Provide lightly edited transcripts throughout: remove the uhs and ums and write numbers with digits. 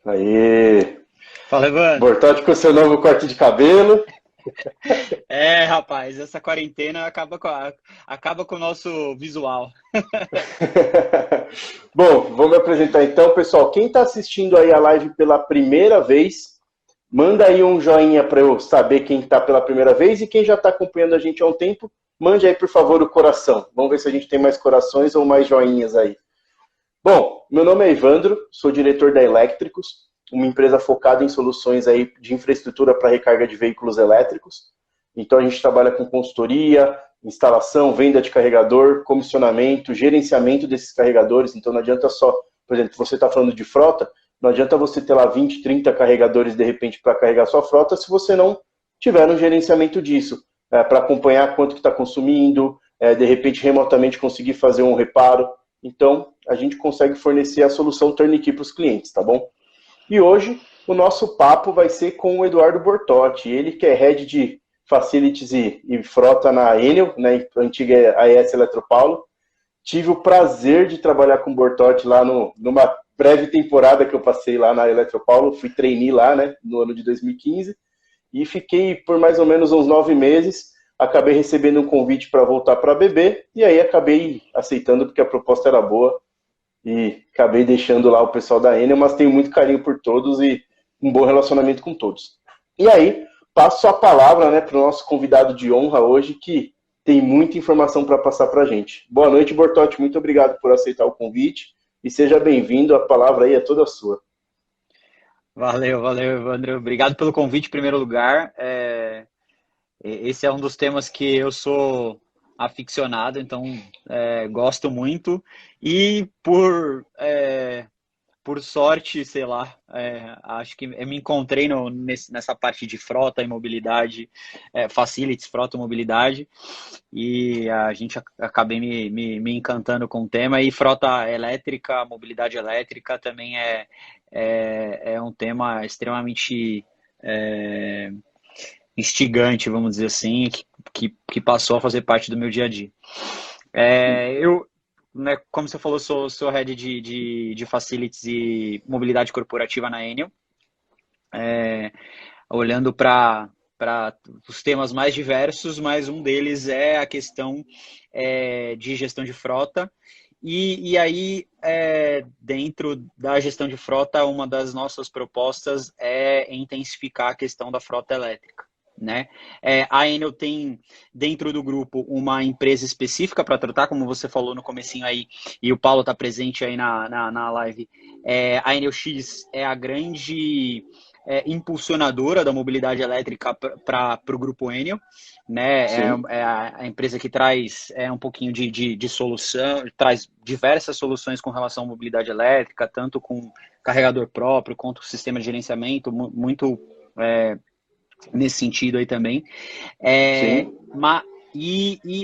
Aí, Fala, Evandro. Bortote com seu novo corte de cabelo. Rapaz, essa quarentena acaba com o nosso visual. Bom, vou me apresentar então, pessoal. Quem está assistindo aí a live pela primeira vez, manda aí um joinha para eu saber quem está pela primeira vez e quem já está acompanhando a gente há um tempo, mande aí, por favor, o coração. Vamos ver se a gente tem mais corações ou mais joinhas aí. Bom, meu nome é Evandro, sou diretor da Elétricos, uma empresa focada em soluções aí de infraestrutura para recarga de veículos elétricos. Então a gente trabalha com consultoria, instalação, venda de carregador, comissionamento, gerenciamento desses carregadores. Então não adianta só, por exemplo, você está falando de frota, não adianta você ter lá 20, 30 carregadores de repente para carregar sua frota se você não tiver um gerenciamento disso, para acompanhar quanto que está consumindo, de repente remotamente conseguir fazer um reparo. Então a gente consegue fornecer a solução turnkey para os clientes, tá bom? E hoje o nosso papo vai ser com o Eduardo Bortotti, ele que é head de Facilities e Frota na Enel, né, antiga AES Eletropaulo. Tive o prazer de trabalhar com o Bortotti lá numa breve temporada que eu passei lá na Eletropaulo, fui trainee lá, né, no ano de 2015, e fiquei por mais ou menos uns 9 meses, acabei recebendo um convite para voltar para a BB, e aí acabei aceitando porque a proposta era boa, e acabei deixando lá o pessoal da Enel, mas tenho muito carinho por todos e um bom relacionamento com todos. E aí, passo a palavra, né, para o nosso convidado de honra hoje, que tem muita informação para passar para a gente. Boa noite, Bortotti, muito obrigado por aceitar o convite e seja bem-vindo, a palavra aí é toda sua. Valeu, Evandro. Obrigado pelo convite, em primeiro lugar. Esse é um dos temas que eu sou aficionado, então gosto muito. E por sorte, sei lá, acho que eu me encontrei nessa parte de frota e mobilidade, facilities, frota e mobilidade, e a gente acabei me encantando com o tema, e frota elétrica, mobilidade elétrica também é um tema extremamente instigante, vamos dizer assim, que passou a fazer parte do meu dia a dia. Eu, né, como você falou, sou head de facilities e mobilidade corporativa na Enel, olhando para os temas mais diversos, mas um deles é a questão de gestão de frota. E aí, dentro da gestão de frota, uma das nossas propostas é intensificar a questão da frota elétrica. Né? A Enel tem dentro do grupo uma empresa específica para tratar, como você falou no comecinho aí, e o Paulo está presente aí na live. A Enel X é a grande impulsionadora da mobilidade elétrica para o grupo Enel, né? Sim. É a empresa que traz um pouquinho de solução, traz diversas soluções com relação à mobilidade elétrica, tanto com carregador próprio quanto sistema de gerenciamento, muito nesse sentido aí também. Sim.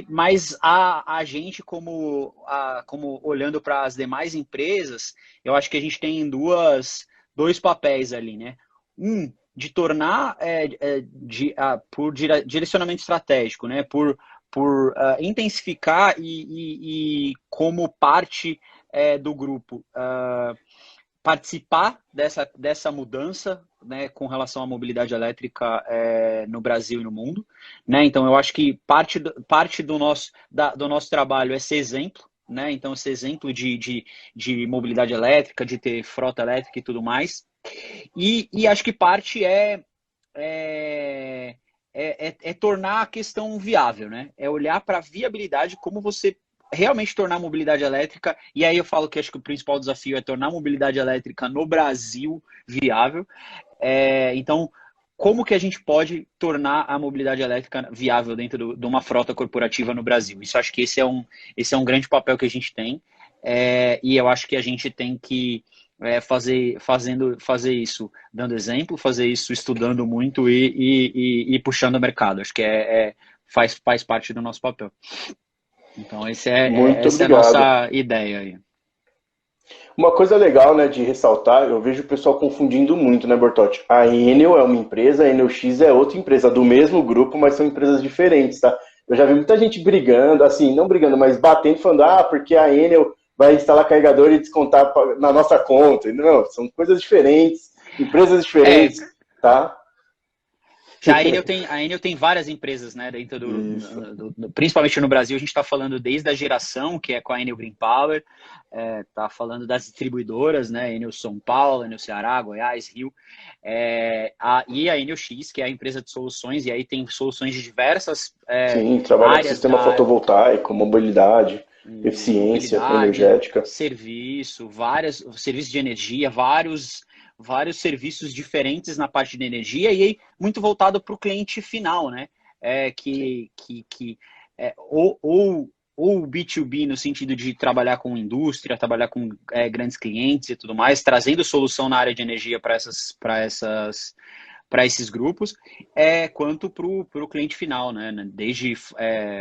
Mas a gente, como olhando para as demais empresas, eu acho que a gente tem dois papéis ali, né? De tornar por direcionamento estratégico, né? Por intensificar e como parte do grupo participar dessa mudança, né, com relação à mobilidade elétrica no Brasil e no mundo, né? Então eu acho que parte do nosso trabalho é ser exemplo, né? Então esse exemplo de mobilidade elétrica, de ter frota elétrica e tudo mais. E acho que parte tornar a questão viável, né? É olhar para a viabilidade, como você realmente tornar a mobilidade elétrica, e aí eu falo que acho que o principal desafio é tornar a mobilidade elétrica no Brasil viável. Então, como que a gente pode tornar a mobilidade elétrica viável dentro de uma frota corporativa no Brasil? Isso acho que esse é um grande papel que a gente tem. E eu acho que a gente tem que fazer isso dando exemplo, fazer isso estudando muito e puxando o mercado. Acho que faz parte do nosso papel. Então, Muito essa é a obrigado. nossa ideia aí. Uma coisa legal, né, de ressaltar, eu vejo o pessoal confundindo muito, né, Bortotti? A Enel é uma empresa, a Enel X é outra empresa do mesmo grupo, mas são empresas diferentes, tá? Eu já vi muita gente brigando, assim, não brigando, mas batendo, falando, porque a Enel vai instalar carregador e descontar na nossa conta. Não, são coisas diferentes, empresas É, diferentes, tá? A Enel tem várias empresas, né, dentro Isso. principalmente no Brasil, a gente está falando desde a geração, que é com a Enel Green Power, tá falando das distribuidoras, né, Enel São Paulo, Enel Ceará, Goiás, Rio, e a Enel X, que é a empresa de soluções, e aí tem soluções de diversas Sim, trabalha com áreas sistema fotovoltaico, mobilidade, eficiência mobilidade, energética. serviços de energia, vários serviços diferentes na parte de energia e aí muito voltado para o cliente final, né? Ou o B2B no sentido de trabalhar com indústria, trabalhar com grandes clientes e tudo mais, trazendo solução na área de energia para esses grupos, quanto para o cliente final, né? Desde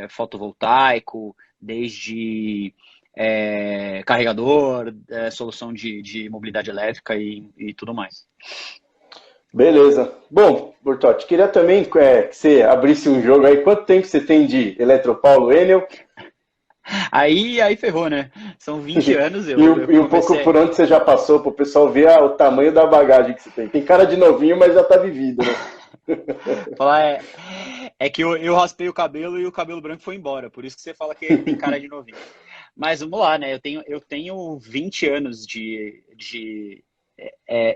fotovoltaico, desde carregador, solução de mobilidade elétrica e tudo mais. Beleza. Bom, Bortotti, queria também que você abrisse um jogo aí. Quanto tempo você tem de Eletropaulo Enel? Aí ferrou, né? São 20 anos, eu E um pouco comecei. por onde você já passou, para o pessoal ver o tamanho da bagagem que você tem. Tem cara de novinho, mas já tá vivido, né? Falar que eu raspei o cabelo e o cabelo branco foi embora, por isso que você fala que tem cara de novinho. Mas vamos lá, né? Eu tenho 20 anos de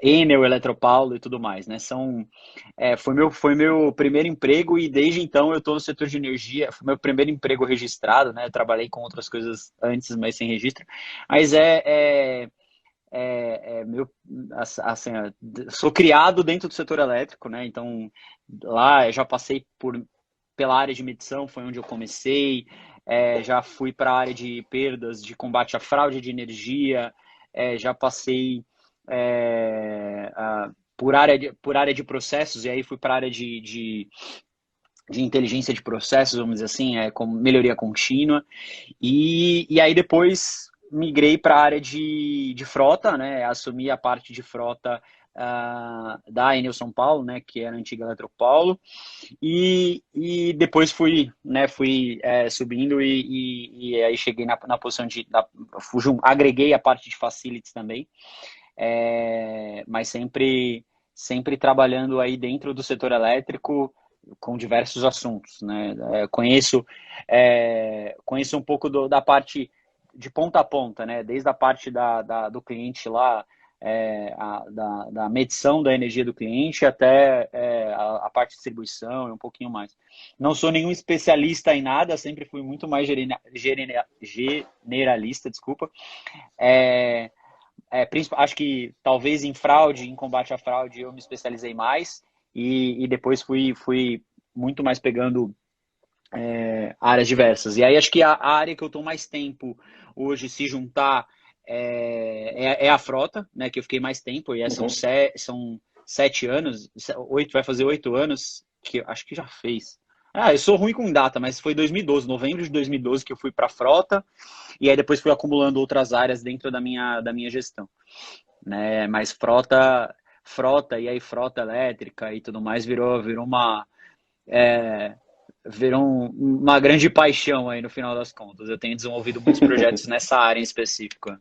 Enel, Eletropaulo e tudo mais, né? Foi meu primeiro emprego e desde então eu estou no setor de energia. Foi meu primeiro emprego registrado, né? Eu trabalhei com outras coisas antes, mas sem registro. Mas meu, assim, sou criado dentro do setor elétrico, né? Então lá eu já passei pela área de medição, foi onde eu comecei. Já fui para a área de perdas, de combate à fraude de energia. Já passei por área de processos, e aí fui para a área de inteligência de processos, vamos dizer assim, com melhoria contínua. E aí depois migrei para a área de frota, né? Assumi a parte de frota da Enel São Paulo, né? Que era a antiga Eletropaulo. E depois fui subindo e aí cheguei na posição agreguei a parte de facilities também, mas sempre trabalhando aí dentro do setor elétrico com diversos assuntos, né? Conheço um pouco da parte de ponta a ponta, né? Desde a parte do cliente lá, da medição da energia do cliente até a parte de distribuição e um pouquinho mais. Não sou nenhum especialista em nada, sempre fui muito mais generalista, desculpa. Acho que talvez em fraude, em combate à fraude, eu me especializei mais e depois fui muito mais pegando áreas diversas. E aí acho que a área que eu estou mais tempo hoje, se juntar, é a frota, né? Que eu fiquei mais tempo, e são 7 anos, vai fazer 8 anos, que acho que já fez. Eu sou ruim com data, mas foi 2012, novembro de 2012 que eu fui para a frota, e aí depois fui acumulando outras áreas dentro da minha gestão, né? Mas frota e aí frota elétrica e tudo mais virou uma grande paixão aí no final das contas. Eu tenho desenvolvido muitos projetos nessa área em específico.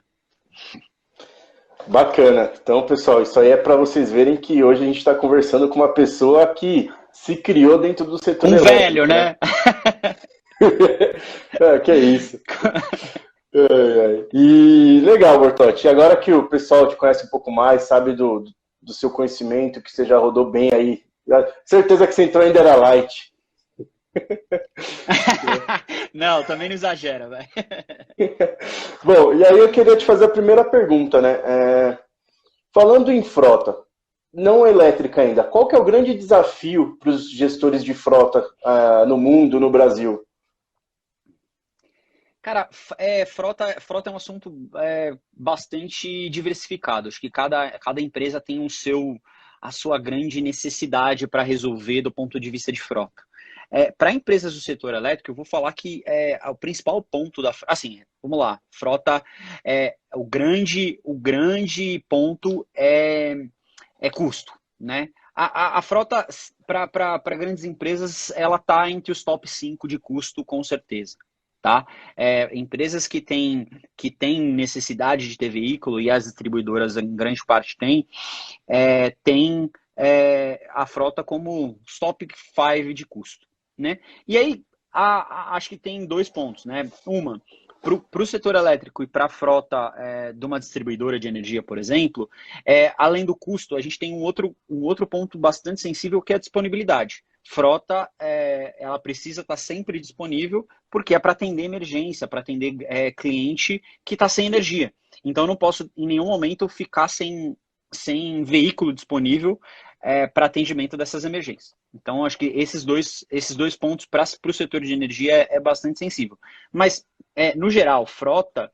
Bacana. Então, pessoal, isso aí é para vocês verem que hoje a gente está conversando com uma pessoa que se criou dentro do setor Um elétrico, velho, né? Que é isso. E legal, Bortotti. E agora que o pessoal te conhece um pouco mais, sabe do seu conhecimento, que você já rodou bem aí. Certeza que você entrou ainda era light. Não, também não exagera, velho. Bom, e aí eu queria te fazer a primeira pergunta, né? Falando em frota, não elétrica ainda, qual que é o grande desafio para os gestores de frota no mundo, no Brasil? Cara, frota é um assunto bastante diversificado. Acho que cada empresa tem a sua grande necessidade para resolver do ponto de vista de frota. Para empresas do setor elétrico, eu vou falar que o principal ponto assim, vamos lá, frota, o grande ponto é custo, né? A frota, para grandes empresas, ela está entre os top 5 de custo, com certeza. Tá? Empresas que têm necessidade de ter veículo, e as distribuidoras em grande parte têm a frota como os top 5 de custo. Né? E aí, acho que tem dois pontos. Né? Para o setor elétrico e para a frota de uma distribuidora de energia, por exemplo, além do custo, a gente tem um outro ponto bastante sensível, que é a disponibilidade. Frota, ela precisa estar sempre disponível, porque é para atender emergência, para atender cliente que está sem energia. Então, eu não posso, em nenhum momento, ficar sem veículo disponível para atendimento dessas emergências. Então, acho que esses dois pontos para o setor de energia é bastante sensível. Mas, no geral, frota,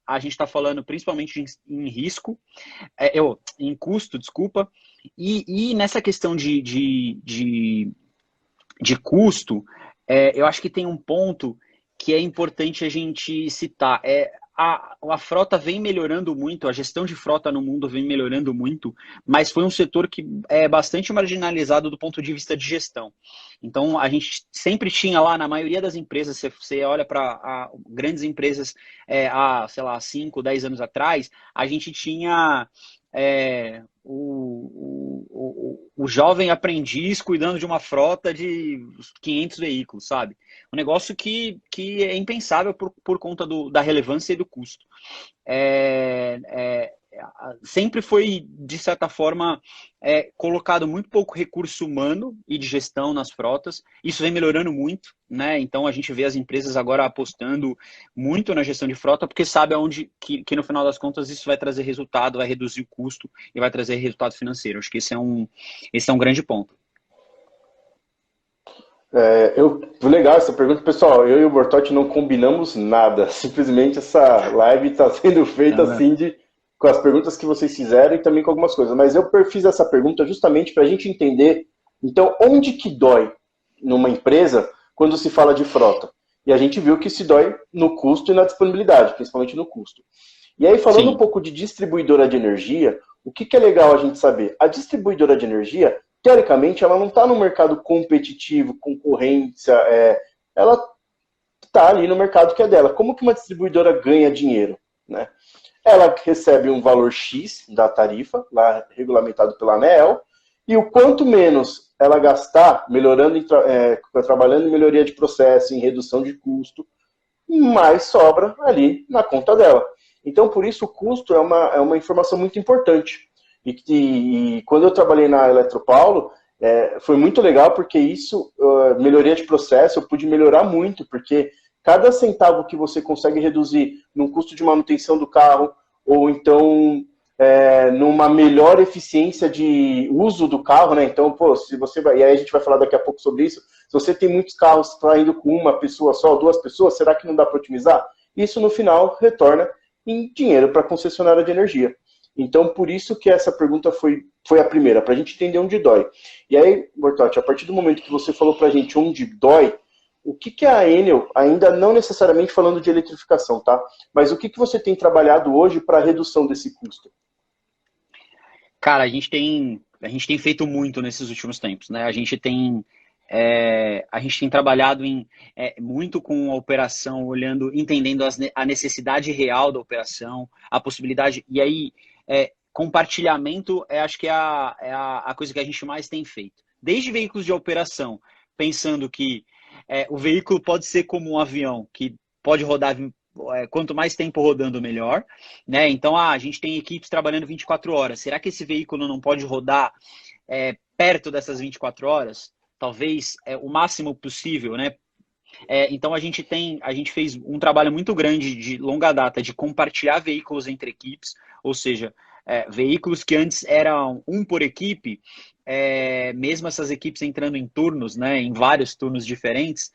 a gente está falando principalmente em risco, em custo, desculpa, e nessa questão de custo, eu acho que tem um ponto que é importante a gente citar. A frota vem melhorando muito, a gestão de frota no mundo vem melhorando muito, mas foi um setor que é bastante marginalizado do ponto de vista de gestão. Então, a gente sempre tinha lá, na maioria das empresas, você olha para grandes empresas sei lá, 5, 10 anos atrás, a gente tinha o jovem aprendiz cuidando de uma frota de 500 veículos, sabe? Um negócio que é impensável por conta da relevância e do custo. Sempre foi, de certa forma, colocado muito pouco recurso humano e de gestão nas frotas. Isso vem melhorando muito, né? Então a gente vê as empresas agora apostando muito na gestão de frota, porque sabe aonde que no final das contas isso vai trazer resultado, vai reduzir o custo e vai trazer resultado financeiro. Acho que esse é um grande ponto. Legal essa pergunta. Pessoal, eu e o Bortotti não combinamos nada. Simplesmente essa live está sendo feita assim com as perguntas que vocês fizeram e também com algumas coisas. Mas eu fiz essa pergunta justamente para a gente entender, então, onde que dói numa empresa quando se fala de frota. E a gente viu que se dói no custo e na disponibilidade, principalmente no custo. E aí, falando um pouco de distribuidora de energia, o que é legal a gente saber? A distribuidora de energia, teoricamente, ela não está no mercado competitivo, concorrência, ela está ali no mercado que é dela. Como que uma distribuidora ganha dinheiro? Né? Ela recebe um valor X da tarifa, lá regulamentado pela ANEEL, e o quanto menos ela gastar trabalhando em melhoria de processo, em redução de custo, mais sobra ali na conta dela. Então, por isso, o custo é uma informação muito importante. E quando eu trabalhei na Eletropaulo, foi muito legal, porque isso, melhoria de processo, eu pude melhorar muito, porque cada centavo que você consegue reduzir no custo de manutenção do carro, ou então numa melhor eficiência de uso do carro, né? Então, se você vai, e aí a gente vai falar daqui a pouco sobre isso, se você tem muitos carros saindo com uma pessoa só, 2 pessoas, será que não dá para otimizar? Isso, no final, retorna em dinheiro para a concessionária de energia. Então, por isso que essa pergunta foi a primeira, para a gente entender onde dói. E aí, Bortotti, a partir do momento que você falou para a gente onde dói, o que é a Enel, ainda não necessariamente falando de eletrificação, tá? Mas o que você tem trabalhado hoje para a redução desse custo? Cara, a gente tem feito muito nesses últimos tempos, né? A gente tem trabalhado muito com a operação, entendendo a necessidade real da operação, a possibilidade, e aí compartilhamento, acho que é a coisa que a gente mais tem feito. Desde veículos de operação, pensando que o veículo pode ser como um avião, que pode rodar, quanto mais tempo rodando, melhor. Né? Então, a gente tem equipes trabalhando 24 horas. Será que esse veículo não pode rodar perto dessas 24 horas? Talvez o máximo possível, né? Então, a gente fez um trabalho muito grande de longa data de compartilhar veículos entre equipes, ou seja, veículos que antes eram um por equipe, mesmo essas equipes entrando em turnos, né, em vários turnos diferentes,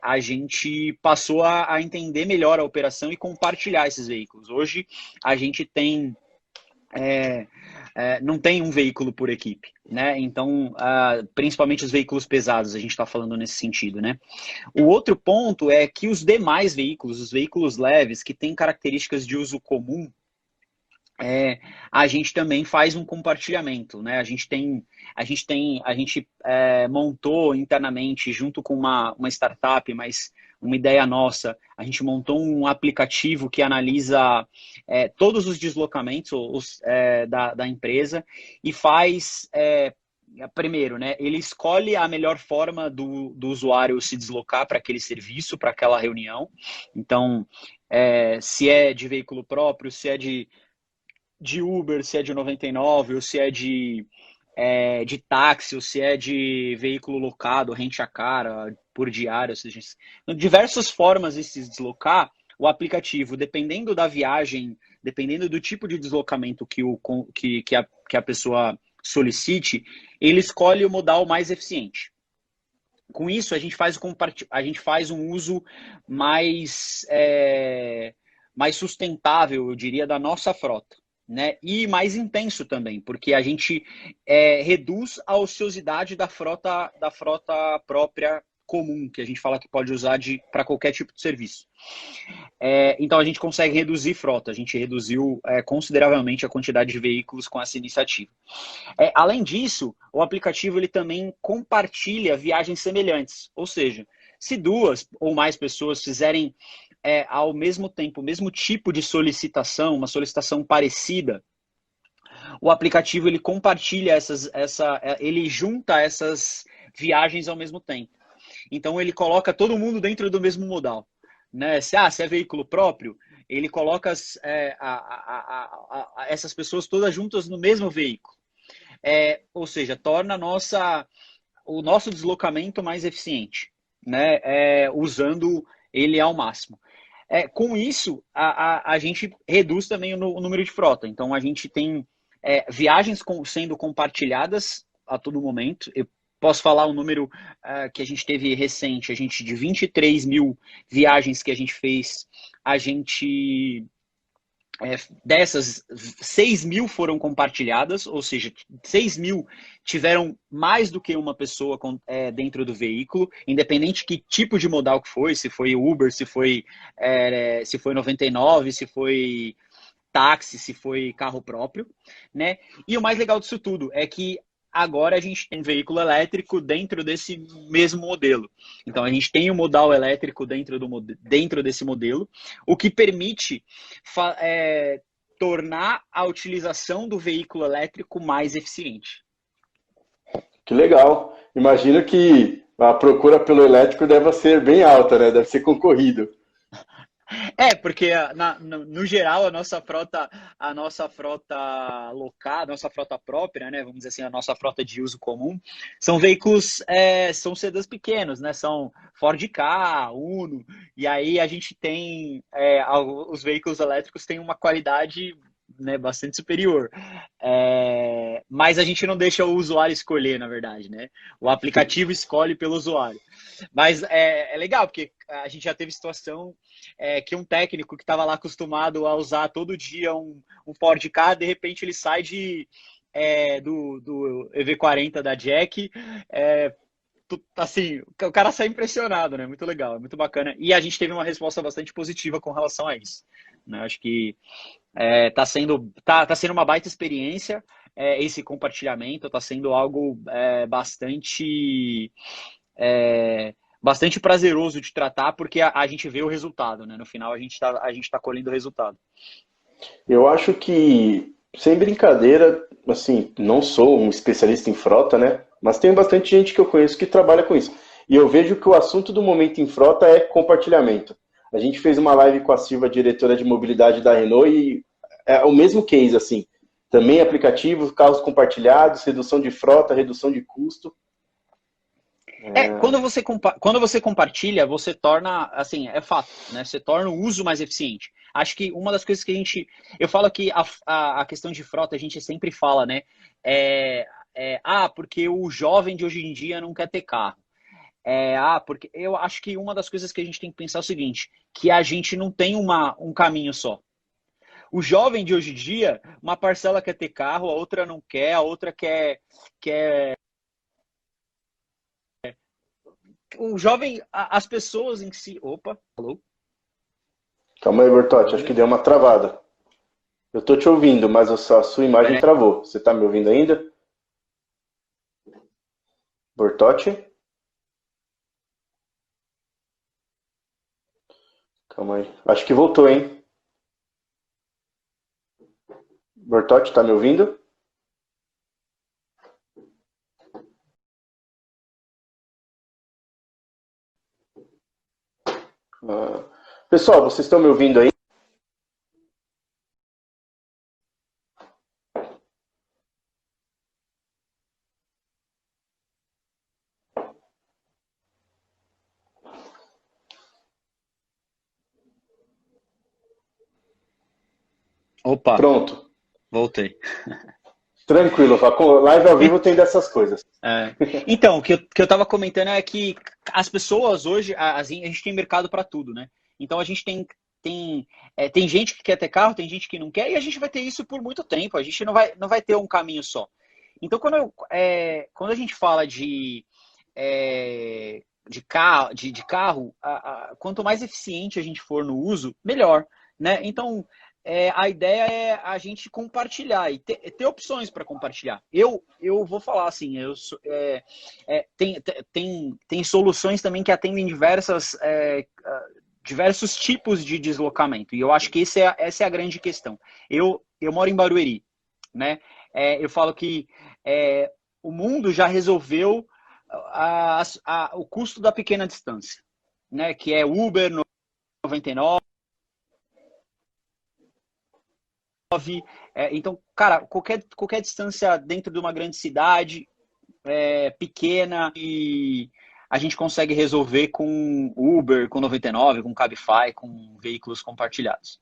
a gente passou a entender melhor a operação e compartilhar esses veículos. Hoje a gente tem não tem um veículo por equipe, né? Então, principalmente os veículos pesados, a gente está falando nesse sentido, né? O outro ponto é que os demais veículos, os veículos leves, que têm características de uso comum, a gente também faz um compartilhamento, né? A gente montou internamente, junto com uma startup, mas uma ideia nossa, a gente montou um aplicativo que analisa todos os deslocamentos da empresa e faz, primeiro, né? Ele escolhe a melhor forma do usuário se deslocar para aquele serviço, para aquela reunião. Então, se é de veículo próprio, se é de Uber, se é de 99, ou se é de táxi, ou se é de veículo locado, rent-a-car, por diário, ou seja, diversas formas de se deslocar, o aplicativo, dependendo da viagem, dependendo do tipo de deslocamento que a pessoa solicite, ele escolhe o modal mais eficiente. Com isso, a gente faz um uso mais sustentável, eu diria, da nossa frota. Né? E mais intenso também, porque a gente reduz a ociosidade da frota própria comum, que a gente fala que pode usar para qualquer tipo de serviço. Então a gente consegue reduzir frota, a gente reduziu consideravelmente a quantidade de veículos com essa iniciativa. Além disso, o aplicativo ele também compartilha viagens semelhantes, ou seja, se 2 ou mais pessoas fizerem ao mesmo tempo, o mesmo tipo de solicitação, uma solicitação parecida, o aplicativo ele compartilha ele junta essas viagens ao mesmo tempo. Então ele coloca todo mundo dentro do mesmo modal. Né? Se é veículo próprio, ele coloca essas pessoas todas juntas no mesmo veículo. Ou seja, torna o nosso deslocamento mais eficiente, né? Usando ele ao máximo. Com isso, a gente reduz também o número de frota. Então, a gente tem viagens sendo compartilhadas a todo momento. Eu posso falar um número que a gente teve recente, de 23 mil viagens que a gente fez, dessas, 6 mil foram compartilhadas, ou seja, 6 mil tiveram mais do que uma pessoa dentro do veículo, independente que tipo de modal que foi, se foi Uber, se foi 99, se foi táxi, se foi carro próprio, né? E o mais legal disso tudo é que agora a gente tem veículo elétrico dentro desse mesmo modelo. Então, a gente tem o modal elétrico dentro desse modelo, o que permite tornar a utilização do veículo elétrico mais eficiente. Que legal. Imagino que a procura pelo elétrico deve ser bem alta, né? Deve ser concorrido. Porque no geral a nossa frota local, a nossa frota própria, né, vamos dizer assim, a nossa frota de uso comum, são veículos, são sedãs pequenos, né, são Ford Ka, Uno, e aí a gente tem, os veículos elétricos têm uma qualidade, né, bastante superior, mas a gente não deixa o usuário escolher, na verdade, né, o aplicativo escolhe pelo usuário. Mas é legal, porque a gente já teve situação que um técnico que estava lá acostumado a usar todo dia um Ford Ka, de repente ele sai do EV40 da Jack, assim, o cara sai impressionado, né? Muito legal, é muito bacana. E a gente teve uma resposta bastante positiva com relação a isso. Né? Acho que tá sendo uma baita experiência, esse compartilhamento, tá sendo algo bastante prazeroso de tratar, porque a gente vê o resultado, né? No final a gente tá colhendo o resultado. Eu acho que, sem brincadeira, assim, não sou um especialista em frota, né? Mas tem bastante gente que eu conheço que trabalha com isso. E eu vejo que o assunto do momento em frota é compartilhamento. A gente fez uma live com a Silva, diretora de mobilidade da Renault, e é o mesmo case, assim. Também aplicativos, carros compartilhados, redução de frota, redução de custo. Quando você compartilha, você torna, assim, é fato, né? Você torna o uso mais eficiente. Acho que uma das coisas que a gente... Eu falo que a questão de frota, a gente sempre fala, né? Porque o jovem de hoje em dia não quer ter carro. Porque eu acho que uma das coisas que a gente tem que pensar é o seguinte, que a gente não tem um caminho só. O jovem de hoje em dia, uma parcela quer ter carro, a outra não quer, a outra quer... O jovem, as pessoas em si... Opa, alô? Calma aí, Bertotti, acho que deu uma travada. Eu tô te ouvindo, mas a sua imagem travou. Você tá me ouvindo ainda? Bertotti? Calma aí. Acho que voltou, hein? Bertotti, tá me ouvindo? Pessoal, vocês estão me ouvindo aí? Opa, Pronto. voltei. Tranquilo, live ao vivo tem dessas coisas. Então, o que eu estava comentando é que as pessoas hoje, a gente tem mercado para tudo, né? Então a gente tem gente que quer ter carro, tem gente que não quer, e a gente vai ter isso por muito tempo, a gente não vai ter um caminho só. Então, quando a gente fala de carro, quanto mais eficiente a gente for no uso, melhor, né? Então, a ideia é a gente compartilhar e ter opções para compartilhar. Eu vou falar assim, tem soluções também que atendem diversos tipos de deslocamento. E eu acho que essa é a grande questão. Eu moro em Barueri, né? Eu falo que o mundo já resolveu o custo da pequena distância, né? Que é Uber 99. Então, cara, qualquer distância dentro de uma grande cidade pequena, e a gente consegue resolver com Uber, com 99, com Cabify, com veículos compartilhados.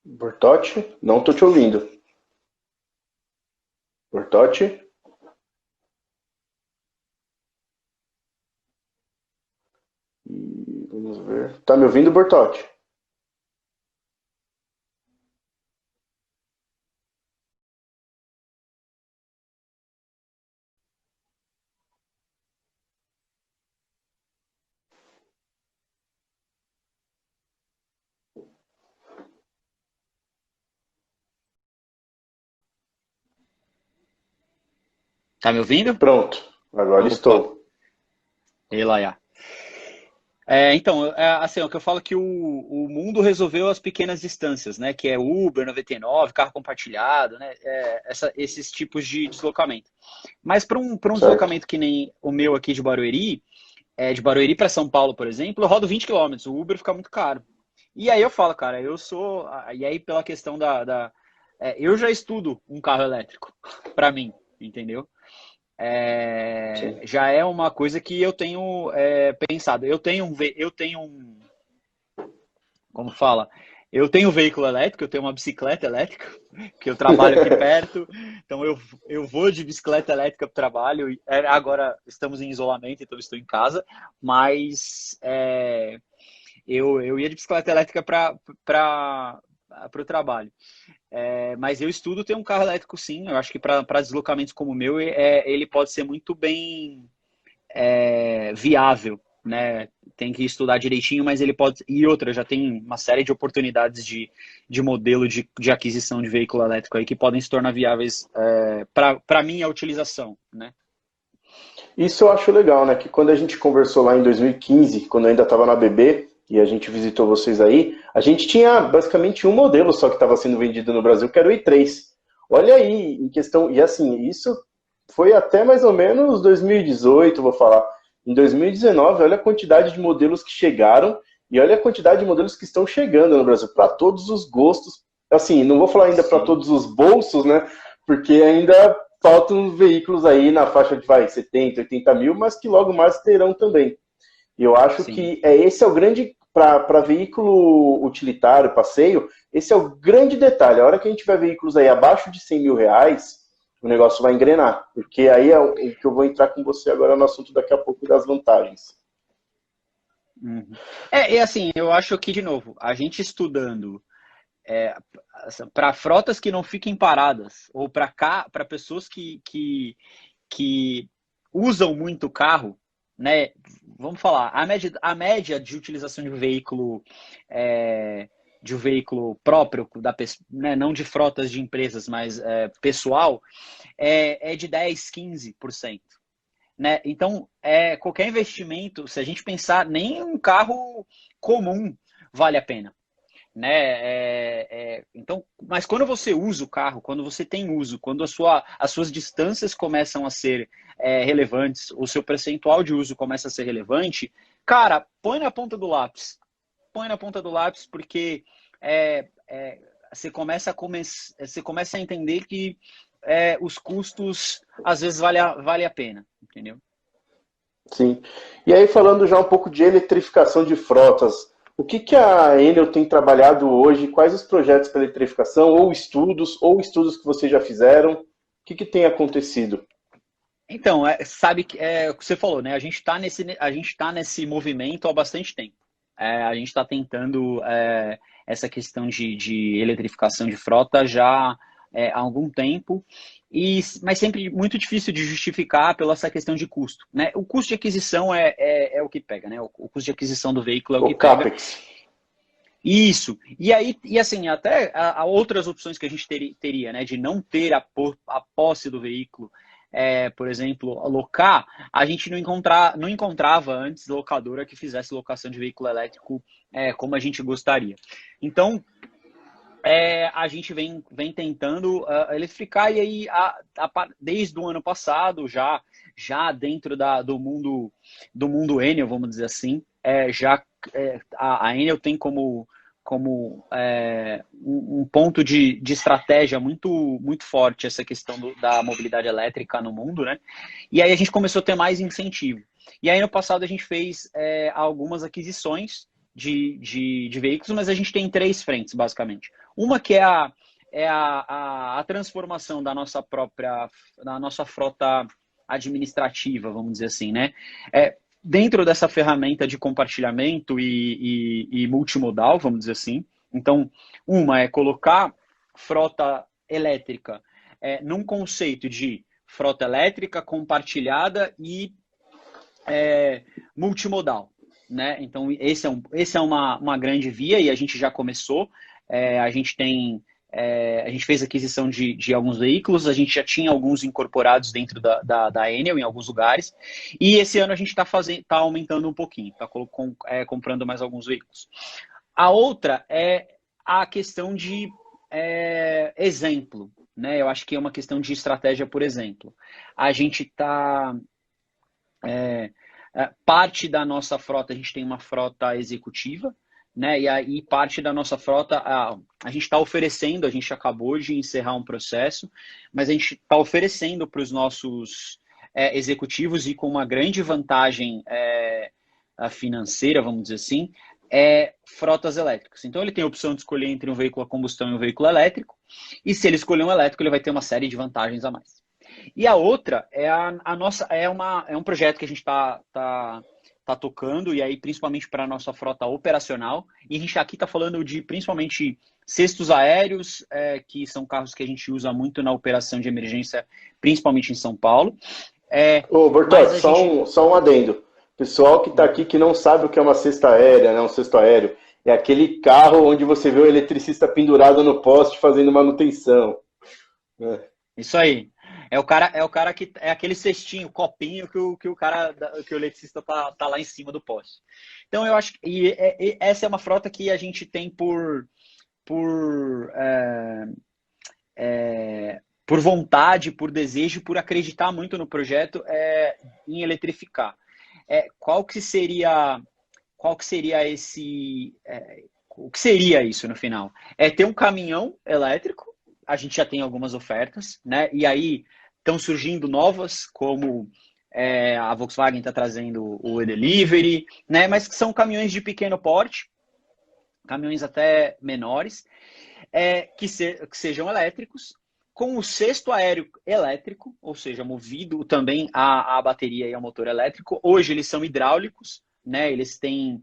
Bertotti, não tô te ouvindo. Bertotti? Vamos ver. Tá me ouvindo, Bertotti? Tá me ouvindo? Pronto, agora Opa. estou. E lá. Então, assim, o que eu falo é que o mundo resolveu as pequenas distâncias, né? Que é Uber 99, carro compartilhado, né? Esses tipos de deslocamento. Mas para um deslocamento que nem o meu aqui de Barueri para São Paulo, por exemplo, eu rodo 20 quilômetros, o Uber fica muito caro. E aí eu falo, cara, e aí pela questão eu já estudo um carro elétrico, para mim, entendeu? Já é uma coisa que eu tenho pensado. Como fala? Eu tenho um veículo elétrico, eu tenho uma bicicleta elétrica, que eu trabalho aqui perto. Então eu vou de bicicleta elétrica para o trabalho. Agora estamos em isolamento, então estou em casa. Mas eu ia de bicicleta elétrica para o trabalho. Mas eu estudo ter um carro elétrico, sim. Eu acho que para deslocamentos como o meu, ele pode ser muito bem viável, né? Tem que estudar direitinho, mas ele pode... E outra, já tem uma série de oportunidades de modelo de aquisição de veículo elétrico aí que podem se tornar viáveis para minha utilização, né? Isso eu acho legal, né? Que quando a gente conversou lá em 2015, quando eu ainda estava na BB, e a gente visitou vocês aí, a gente tinha basicamente um modelo só que estava sendo vendido no Brasil, que era o i3. Olha aí, em questão... E assim, isso foi até mais ou menos 2018, vou falar. Em 2019, olha a quantidade de modelos que chegaram e olha a quantidade de modelos que estão chegando no Brasil, para todos os gostos. Assim, não vou falar ainda para todos os bolsos, né? Porque ainda faltam veículos aí na faixa de 70, 80 mil, mas que logo mais terão também. E eu acho Sim. que esse é o grande, para veículo utilitário, passeio, esse é o grande detalhe. A hora que a gente tiver veículos aí abaixo de 100 mil reais, o negócio vai engrenar. Porque aí é o que eu vou entrar com você agora no assunto daqui a pouco das vantagens. Uhum. E assim, eu acho que, de novo, a gente estudando para frotas que não fiquem paradas, ou para pessoas que usam muito o carro, né? Vamos falar, a média de utilização de um veículo próprio, né, não de frotas de empresas, mas pessoal, é de 10, 15%. Né? Então, qualquer investimento, se a gente pensar, nem um carro comum vale a pena. Né? Então, mas quando você usa o carro, quando você tem uso, quando as suas distâncias começam a ser relevantes, o seu percentual de uso começa a ser relevante, cara, põe na ponta do lápis. Põe na ponta do lápis, porque você começa a entender que os custos às vezes vale a pena, entendeu? Sim. E aí, falando já um pouco de eletrificação de frotas, o que a Enel tem trabalhado hoje? Quais os projetos para eletrificação, ou estudos que vocês já fizeram? O que tem acontecido? Então, sabe que o que você falou, né? A gente tá nesse movimento há bastante tempo. A gente está tentando essa questão de eletrificação de frota já há algum tempo, mas sempre muito difícil de justificar pela essa questão de custo, né? O custo de aquisição é o que pega, né? O custo de aquisição do veículo é o O que pega. CAPEX. Isso. E aí, assim, até há outras opções que a gente teria, né? De não ter a posse do veículo, por exemplo, alocar, a gente não encontrava antes locadora que fizesse locação de veículo elétrico como a gente gostaria. Então, a gente vem tentando eletrificar, e aí, desde o ano passado, já dentro do mundo Enel, vamos dizer assim, a Enel tem como um ponto de estratégia muito, muito forte essa questão da mobilidade elétrica no mundo, né? E aí a gente começou a ter mais incentivo. E aí no passado a gente fez algumas aquisições de veículos, mas a gente tem 3 frentes, basicamente. Uma que é a transformação da nossa frota administrativa, vamos dizer assim, né? Dentro dessa ferramenta de compartilhamento e multimodal, vamos dizer assim. Então, uma é colocar frota elétrica num conceito de frota elétrica compartilhada e multimodal. Né? Então, esse é uma grande via, e a gente já começou. A gente fez aquisição de alguns veículos, a gente já tinha alguns incorporados dentro da Enel em alguns lugares, e esse ano a gente está aumentando um pouquinho, está comprando mais alguns veículos. A outra é a questão de exemplo, né? Eu acho que é uma questão de estratégia, por exemplo. A gente está... parte da nossa frota, a gente tem uma frota executiva, né? E aí parte da nossa frota, a gente está oferecendo, a gente acabou de encerrar um processo, mas a gente está oferecendo para os nossos executivos, e com uma grande vantagem financeira, vamos dizer assim, frotas elétricas. Então ele tem a opção de escolher entre um veículo a combustão e um veículo elétrico, e se ele escolher um elétrico, ele vai ter uma série de vantagens a mais. E a outra é um projeto que a gente está tocando, e aí principalmente para a nossa frota operacional. E a gente aqui está falando de principalmente cestos aéreos, que são carros que a gente usa muito na operação de emergência, principalmente em São Paulo. Ô, Bertozzi, só um adendo. Pessoal que está aqui que não sabe o que é uma cesta aérea, né, um cesto aéreo, é aquele carro onde você vê o eletricista pendurado no poste fazendo manutenção. Isso aí. É o cara que é aquele cestinho, copinho que o eletricista tá lá em cima do poste. Então eu acho que essa é uma frota que a gente tem por vontade, por desejo, por acreditar muito no projeto, em eletrificar. Qual que seria o que seria isso no final? É ter um caminhão elétrico. A gente já tem algumas ofertas, né? E aí estão surgindo novas, como a Volkswagen está trazendo o e-Delivery, né? Mas que são caminhões de pequeno porte, caminhões até menores, que sejam elétricos, com o cesto aéreo elétrico, ou seja, movido também a bateria e ao motor elétrico. Hoje eles são hidráulicos, né? Eles têm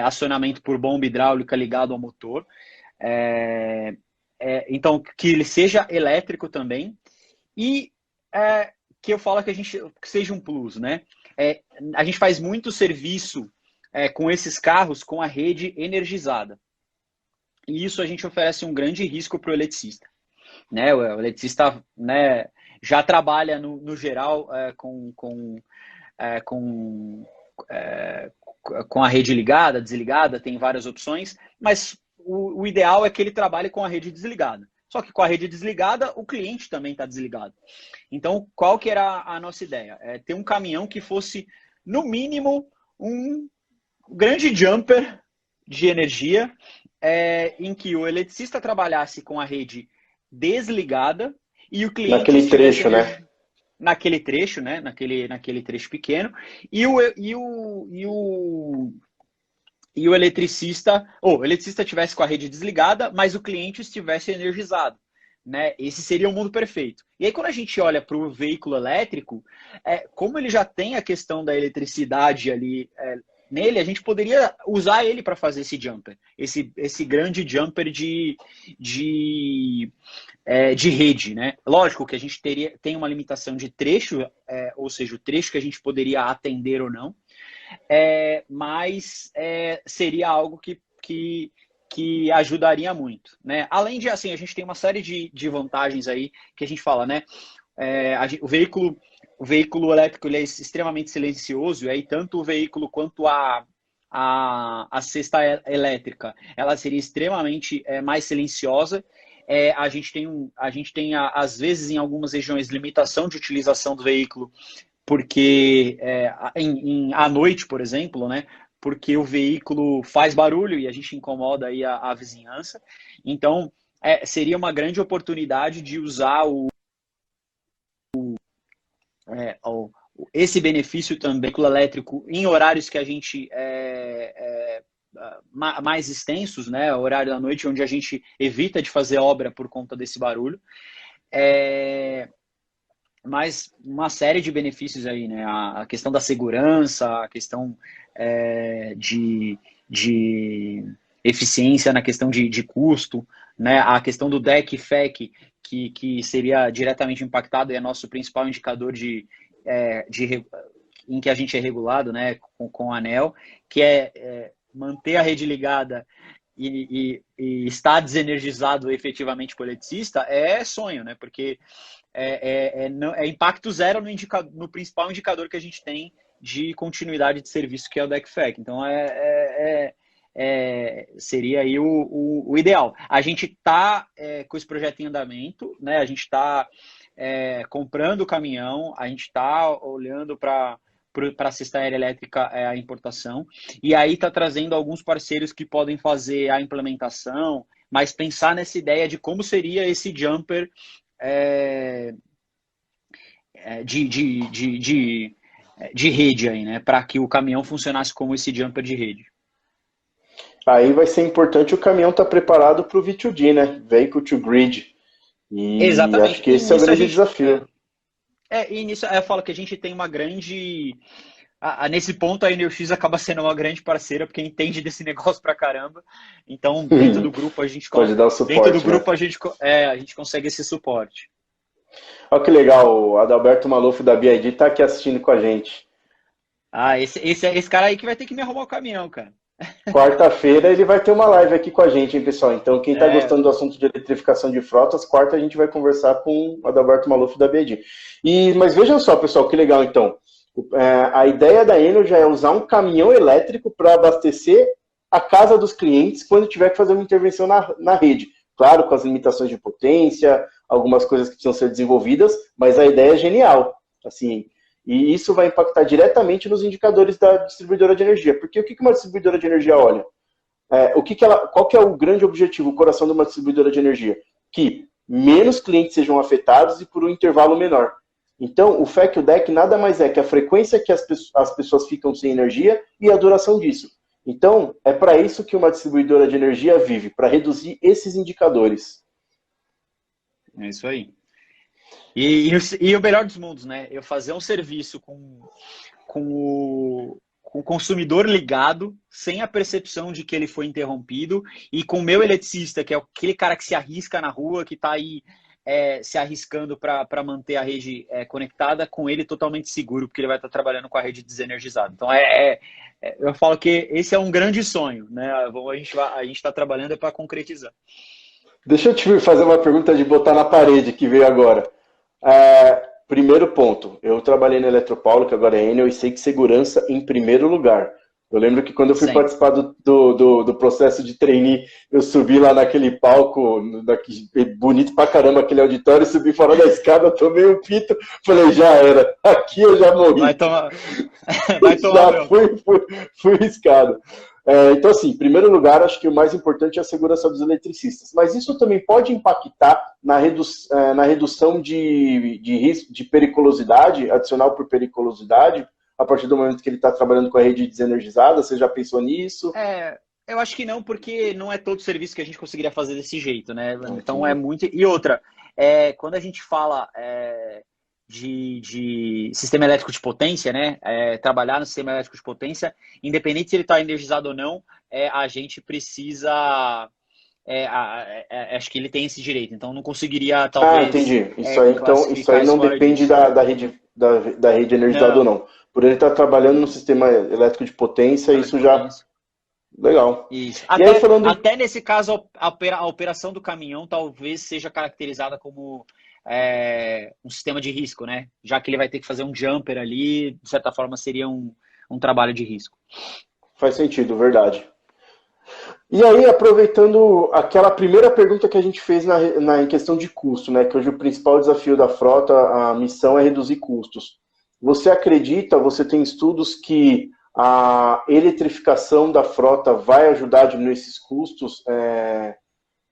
acionamento por bomba hidráulica ligado ao motor. Então, que ele seja elétrico também. E que eu falo que seja um plus, né? A gente faz muito serviço com esses carros com a rede energizada. E isso a gente oferece um grande risco para o eletricista. Né? O eletricista, né, já trabalha no geral com a rede ligada, desligada, tem várias opções, mas o ideal é que ele trabalhe com a rede desligada. Só que com a rede desligada, o cliente também está desligado. Então, qual que era a nossa ideia? Ter um caminhão que fosse, no mínimo, um grande jumper de energia, em que o eletricista trabalhasse com a rede desligada e o cliente naquele trecho, né? Naquele trecho, né? Naquele trecho pequeno, e o eletricista tivesse com a rede desligada, mas o cliente estivesse energizado, né? Esse seria o mundo perfeito. E aí, quando a gente olha para o veículo elétrico, como ele já tem a questão da eletricidade ali nele, a gente poderia usar ele para fazer esse jumper, esse grande jumper de rede, né? Lógico que a gente tem uma limitação de trecho, ou seja, o trecho que a gente poderia atender ou não, mas seria algo que ajudaria muito, né? Além de, assim, a gente tem uma série de vantagens aí que a gente fala, né? O veículo elétrico ele é extremamente silencioso, e aí tanto o veículo quanto a cesta elétrica, ela seria extremamente mais silenciosa. A gente tem, às vezes, em algumas regiões, limitação de utilização do veículo, porque à noite, por exemplo, né? Porque o veículo faz barulho e a gente incomoda aí a vizinhança. Então, seria uma grande oportunidade de usar esse benefício também do elétrico em horários que a gente mais extensos, né? Horário da noite, onde a gente evita de fazer obra por conta desse barulho. Mas uma série de benefícios aí, né? A questão da segurança, a questão de eficiência na questão de custo, né? A questão do DEC FEC, que seria diretamente impactado e é nosso principal indicador em que a gente é regulado, né? Com a ANEEL, que manter a rede ligada e estar desenergizado efetivamente por eletricista é sonho, né? Porque é impacto zero no principal indicador que a gente tem de continuidade de serviço, que é o DEC/FEC. Então, seria aí o ideal. A gente está com esse projeto em andamento, né? A gente está comprando o caminhão, a gente está olhando para a cesta aérea elétrica, a importação, e aí está trazendo alguns parceiros que podem fazer a implementação, mas pensar nessa ideia de como seria esse jumper de rede aí, né? Para que o caminhão funcionasse como esse jumper de rede. Aí vai ser importante o caminhão estar preparado para o V2G, né? Vehicle to Grid. E exatamente. Acho que esse é o grande desafio. E nisso eu falo que a gente tem uma grande... nesse ponto a EnerX acaba sendo uma grande parceira, porque entende desse negócio pra caramba. Então, dentro do grupo a gente pode dar o suporte, dentro do grupo, né? a gente consegue esse suporte. Olha que legal, o Adalberto Maluf da BID tá aqui assistindo com a gente. Esse cara aí que vai ter que me arrumar o caminhão, cara. Quarta-feira ele vai ter uma live aqui com a gente, hein, pessoal? Então, quem está gostando do assunto de eletrificação de frotas, quarta a gente vai conversar com o Adalberto Maluf da BID. Mas vejam só, pessoal, que legal, então. A ideia da Enel já é usar um caminhão elétrico para abastecer a casa dos clientes quando tiver que fazer uma intervenção na rede. Claro, com as limitações de potência, algumas coisas que precisam ser desenvolvidas, mas a ideia é genial. Assim, e isso vai impactar diretamente nos indicadores da distribuidora de energia. Porque o que uma distribuidora de energia olha? Qual que é o grande objetivo, o coração de uma distribuidora de energia? Que menos clientes sejam afetados e por um intervalo menor. Então, o FEC e o DEC nada mais é que a frequência que as pessoas ficam sem energia e a duração disso. Então, é para isso que uma distribuidora de energia vive, para reduzir esses indicadores. É isso aí. E o melhor dos mundos, né? Eu fazer um serviço com o consumidor ligado, sem a percepção de que ele foi interrompido, e com o meu eletricista, que é aquele cara que se arrisca na rua, que está aí se arriscando para manter a rede conectada, com ele totalmente seguro, porque ele vai estar trabalhando com a rede desenergizada. Então, eu falo que esse é um grande sonho, né? A gente está trabalhando para concretizar. Deixa eu te fazer uma pergunta de botar na parede que veio agora. Primeiro ponto, eu trabalhei na Eletropaulo, que agora é Enel, e sei que segurança em primeiro lugar. Eu lembro que quando eu fui participar do processo de trainee, eu subi lá naquele palco, bonito pra caramba aquele auditório, subi fora da escada, tomei um pito, falei, já era, aqui eu já morri. Vai tomar já fui riscado. Então, assim, em primeiro lugar, acho que o mais importante é a segurança dos eletricistas. Mas isso também pode impactar na redução de risco, de periculosidade, adicional por periculosidade, a partir do momento que ele está trabalhando com a rede desenergizada? Você já pensou nisso? Eu acho que não, porque não é todo serviço que a gente conseguiria fazer desse jeito, né? Então é muito... E outra, quando a gente fala de sistema elétrico de potência, né? Trabalhar no sistema elétrico de potência, independente se ele está energizado ou não, a gente precisa... acho que ele tem esse direito, então não conseguiria, talvez... entendi. Isso aí não depende da rede energizada ou não. Por ele estar trabalhando no sistema elétrico de potência, isso já... Legal. Isso. Até nesse caso, a operação do caminhão talvez seja caracterizada como um sistema de risco, né? Já que ele vai ter que fazer um jumper ali, de certa forma seria um trabalho de risco. Faz sentido, verdade. E aí, aproveitando aquela primeira pergunta que a gente fez em questão de custo, né? Que hoje o principal desafio da frota, a missão é reduzir custos. Você tem estudos que a eletrificação da frota vai ajudar a diminuir esses custos?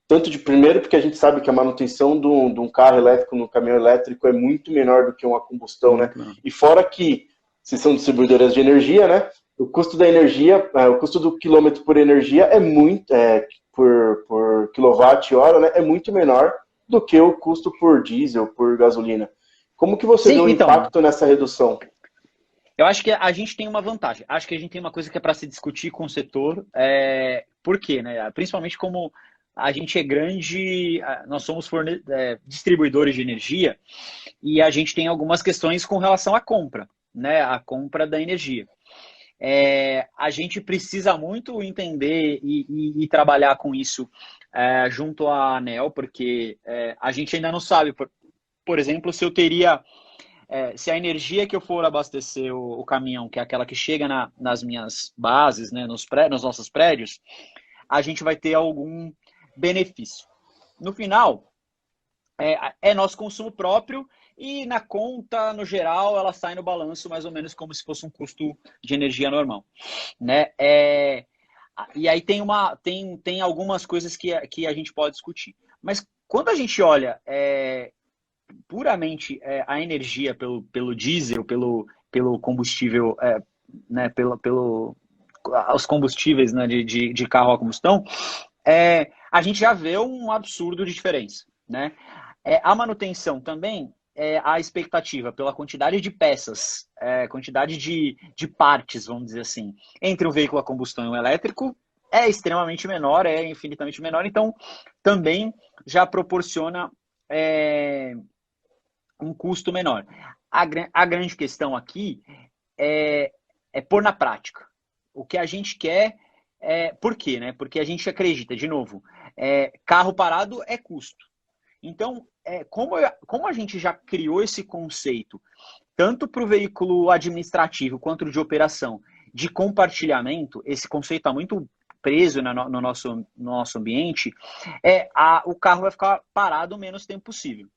Tanto de primeiro, porque a gente sabe que a manutenção de um carro elétrico, no caminhão elétrico, é muito menor do que uma combustão, né? E fora que, se são distribuidoras de energia, né? O custo da energia, o custo do quilômetro por energia é muito, por quilowatt-hora, né? É muito menor do que o custo por diesel, por gasolina. Como que você vê o impacto nessa redução? Eu acho que a gente tem uma vantagem. Acho que a gente tem uma coisa que é para se discutir com o setor. Por quê, né? Principalmente como a gente é grande, nós somos distribuidores de energia e a gente tem algumas questões com relação à compra, né? A compra da energia. A gente precisa muito entender e trabalhar com isso junto à ANEEL, porque a gente ainda não sabe, por exemplo, se eu teria... se a energia que eu for abastecer o caminhão, que é aquela que chega nas minhas bases, né, nos nossos prédios, a gente vai ter algum benefício. No final, é nosso consumo próprio e na conta, no geral, ela sai no balanço mais ou menos como se fosse um custo de energia normal, né? E aí tem algumas coisas que a gente pode discutir. Mas quando a gente olha puramente a energia pelo diesel, pelo combustível, né, os combustíveis, né, de carro a combustão, a gente já vê um absurdo de diferença, né? A manutenção também, a expectativa pela quantidade de peças, quantidade de partes, vamos dizer assim, entre um veículo a combustão e um elétrico é extremamente menor, é infinitamente menor, então também já proporciona um custo menor. A grande questão aqui é pôr na prática. O que a gente quer por quê, né? Porque a gente acredita, de novo, carro parado é custo. Então, como a gente já criou esse conceito, tanto para o veículo administrativo quanto de operação, de compartilhamento, esse conceito está muito preso no nosso ambiente, o carro vai ficar parado o menos tempo possível.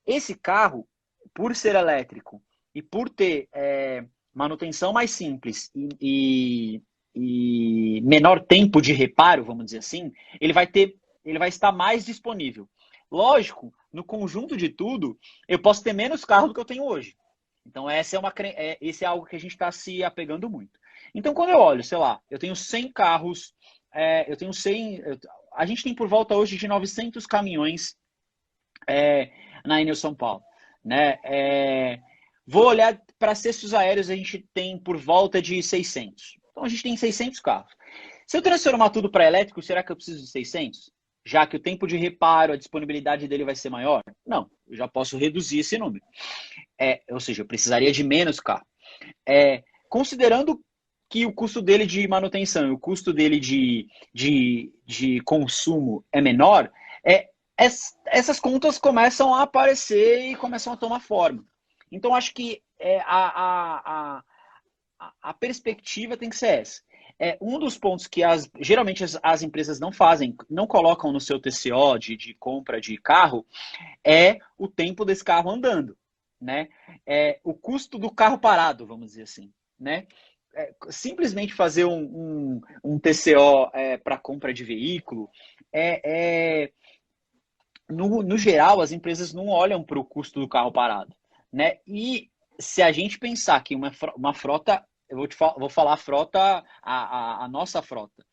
Esse carro, por ser elétrico e por ter manutenção mais simples e menor tempo de reparo, vamos dizer assim, ele vai estar mais disponível. Lógico no conjunto de tudo, eu posso ter menos carro do que eu tenho hoje. Então, esse é algo que a gente está se apegando muito. Então, quando eu olho, sei lá, eu tenho 100 carros, eu tenho 100... A gente tem por volta hoje de 900 caminhões na Enel São Paulo, né? Vou olhar para cestos aéreos, a gente tem por volta de 600. Então, a gente tem 600 carros. Se eu transformar tudo para elétrico, será que eu preciso de 600? Já que o tempo de reparo, a disponibilidade dele vai ser maior? Não, eu já posso reduzir esse número. Ou seja, eu precisaria de menos carro. Considerando que o custo dele de manutenção e o custo dele de consumo é menor, essas contas começam a aparecer e começam a tomar forma. Então, acho que a perspectiva tem que ser essa. Um dos pontos que geralmente as empresas não fazem, não colocam no seu TCO de compra de carro, é o tempo desse carro andando, né? O custo do carro parado, vamos dizer assim, né? Simplesmente fazer um TCO para compra de veículo, no geral, as empresas não olham para o custo do carro parado, né? E se a gente pensar que uma frota, vou falar a frota, a nossa frota.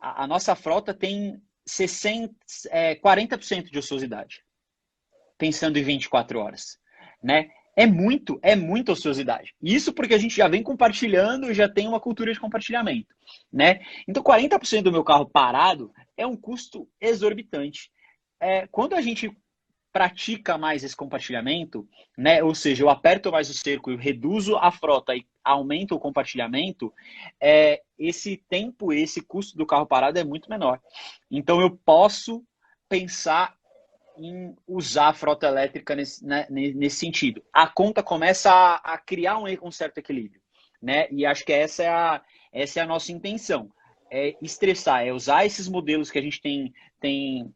A nossa frota tem 40% de ociosidade, pensando em 24 horas, né? É muita ociosidade. Isso porque a gente já vem compartilhando e já tem uma cultura de compartilhamento, né? Então, 40% do meu carro parado é um custo exorbitante. Quando a gente pratica mais esse compartilhamento, né? Ou seja, eu aperto mais o cerco, eu reduzo a frota e aumento o compartilhamento, esse tempo, esse custo do carro parado é muito menor. Então, eu posso pensar em usar a frota elétrica nesse sentido. A conta começa a criar um certo equilíbrio, né? E acho que essa é a nossa intenção. Estressar, usar esses modelos que a gente tem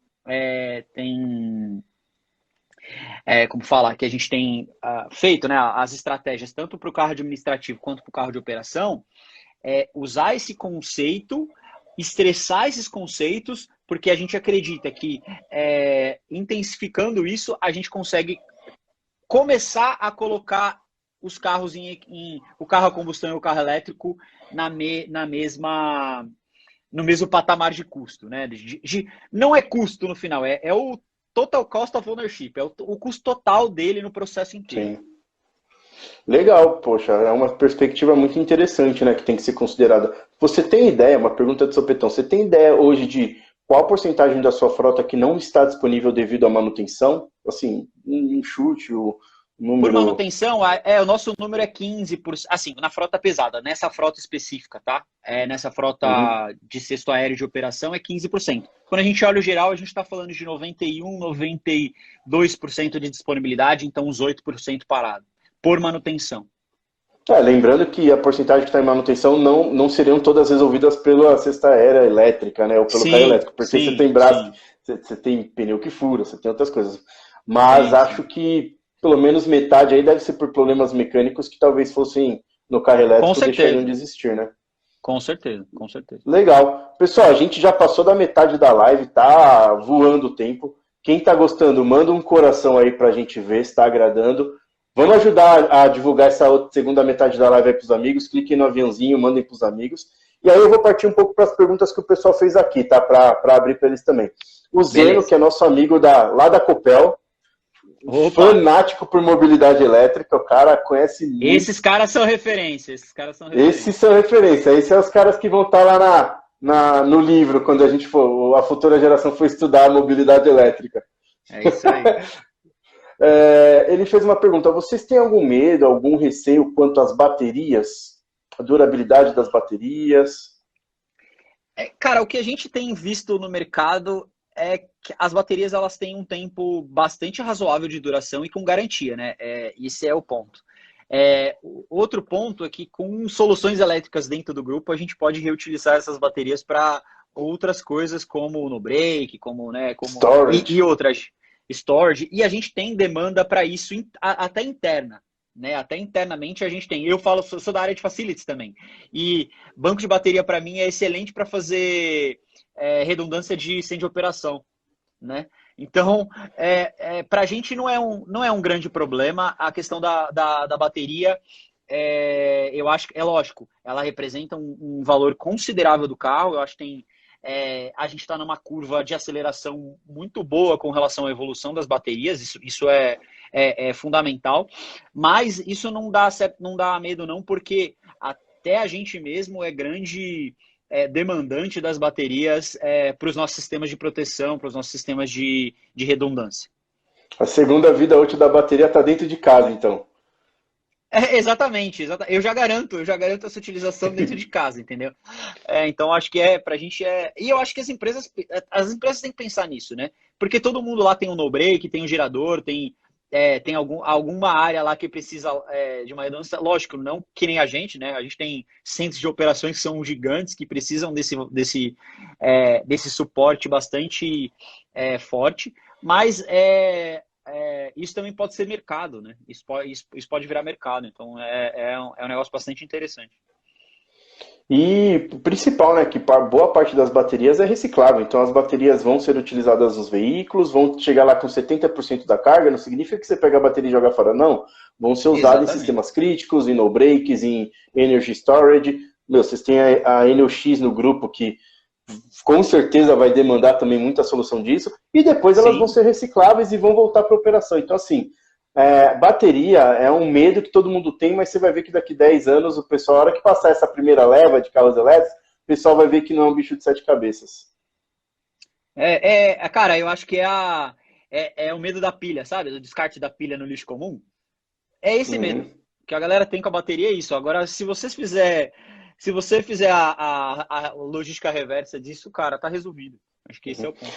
como falar, que a gente tem feito, né, as estratégias tanto para o carro administrativo quanto para o carro de operação, usar esse conceito, estressar esses conceitos, porque a gente acredita que intensificando isso, a gente consegue começar a colocar os carros o carro a combustão e o carro elétrico no mesmo patamar de custo, né? Não é custo no final, é o total cost of ownership, é o custo total dele no processo inteiro. Sim. Legal, poxa, é uma perspectiva muito interessante, né, que tem que ser considerada. Você tem ideia, uma pergunta de sopetão, você tem ideia hoje de qual porcentagem da sua frota que não está disponível devido à manutenção? Assim, um chute, o número... Por manutenção, o nosso número é 15%, assim, na frota pesada, nessa frota específica, tá? Nessa frota de cesto aéreo de operação é 15%. Quando a gente olha o geral, a gente está falando de 91%, 92% de disponibilidade, então uns 8% parado, por manutenção. Lembrando que a porcentagem que está em manutenção não seriam todas resolvidas pela cesta aérea elétrica, né? Ou pelo carro elétrico, porque você tem braço, você tem pneu que fura, você tem outras coisas. Mas acho que pelo menos metade aí deve ser por problemas mecânicos que talvez fossem no carro elétrico deixariam de existir, né? Com certeza, com certeza. Legal. Pessoal, a gente já passou da metade da live, tá voando o tempo. Quem tá gostando, manda um coração aí pra gente ver se tá agradando. Vamos ajudar a divulgar essa segunda metade da live aí pros amigos. Cliquem no aviãozinho, mandem pros amigos. E aí eu vou partir um pouco para as perguntas que o pessoal fez aqui, tá? Para abrir para eles também. O Zeno, que é nosso amigo lá da Copel, fanático por mobilidade elétrica, o cara conhece muito. Esses caras são referência. Esses são referência. Esses são os caras que vão estar lá no livro, quando a futura geração for estudar a mobilidade elétrica. É isso aí. Ele fez uma pergunta: vocês têm algum medo, algum receio quanto às baterias? A durabilidade das baterias? Cara, o que a gente tem visto no mercado é que as baterias elas têm um tempo bastante razoável de duração e com garantia, né? Esse é o ponto. Outro ponto é que com soluções elétricas dentro do grupo, a gente pode reutilizar essas baterias para outras coisas como no break, como storage. E outras. Storage, e a gente tem demanda para isso até interna, né? Até internamente a gente tem. Eu sou da área de facilities também, e banco de bateria para mim é excelente para fazer redundância de centro de operação, né? Então, para a gente não é um grande problema a questão da bateria. Eu acho que é lógico, ela representa um valor considerável do carro. Eu acho que a gente está numa curva de aceleração muito boa com relação à evolução das baterias, isso é fundamental, mas isso não dá certo, não dá medo não, porque até a gente mesmo é grande demandante das baterias para os nossos sistemas de proteção, para os nossos sistemas de redundância. A segunda vida útil da bateria está dentro de casa, então. Exatamente. Eu já garanto essa utilização dentro de casa, entendeu? Então acho que pra gente e eu acho que as empresas têm que pensar nisso, né? Porque todo mundo lá tem um no-break, tem um gerador, tem alguma área lá que precisa de uma redundância. Lógico, não que nem a gente, né? A gente tem centros de operações que são gigantes, que precisam desse suporte bastante forte, mas isso também pode ser mercado, né? Isso pode virar mercado, então é um negócio bastante interessante. E o principal, né, que boa parte das baterias é reciclável, então as baterias vão ser utilizadas nos veículos, vão chegar lá com 70% da carga, não significa que você pega a bateria e joga fora, não. Vão ser usadas em sistemas críticos, em no-breaks, em energy storage. Vocês têm a Enel X no grupo que com certeza vai demandar também muita solução disso, e depois elas vão ser recicláveis e vão voltar para a operação. Então, assim, bateria é um medo que todo mundo tem, mas você vai ver que daqui 10 anos, o pessoal, a hora que passar essa primeira leva de carros elétricos, o pessoal vai ver que não é um bicho de 7 cabeças. Cara, eu acho que é o medo da pilha, sabe? Do descarte da pilha no lixo comum. É esse medo que a galera tem com a bateria, é isso. Agora, se você fizer a logística reversa disso, cara, tá resolvido. Acho que esse é o ponto.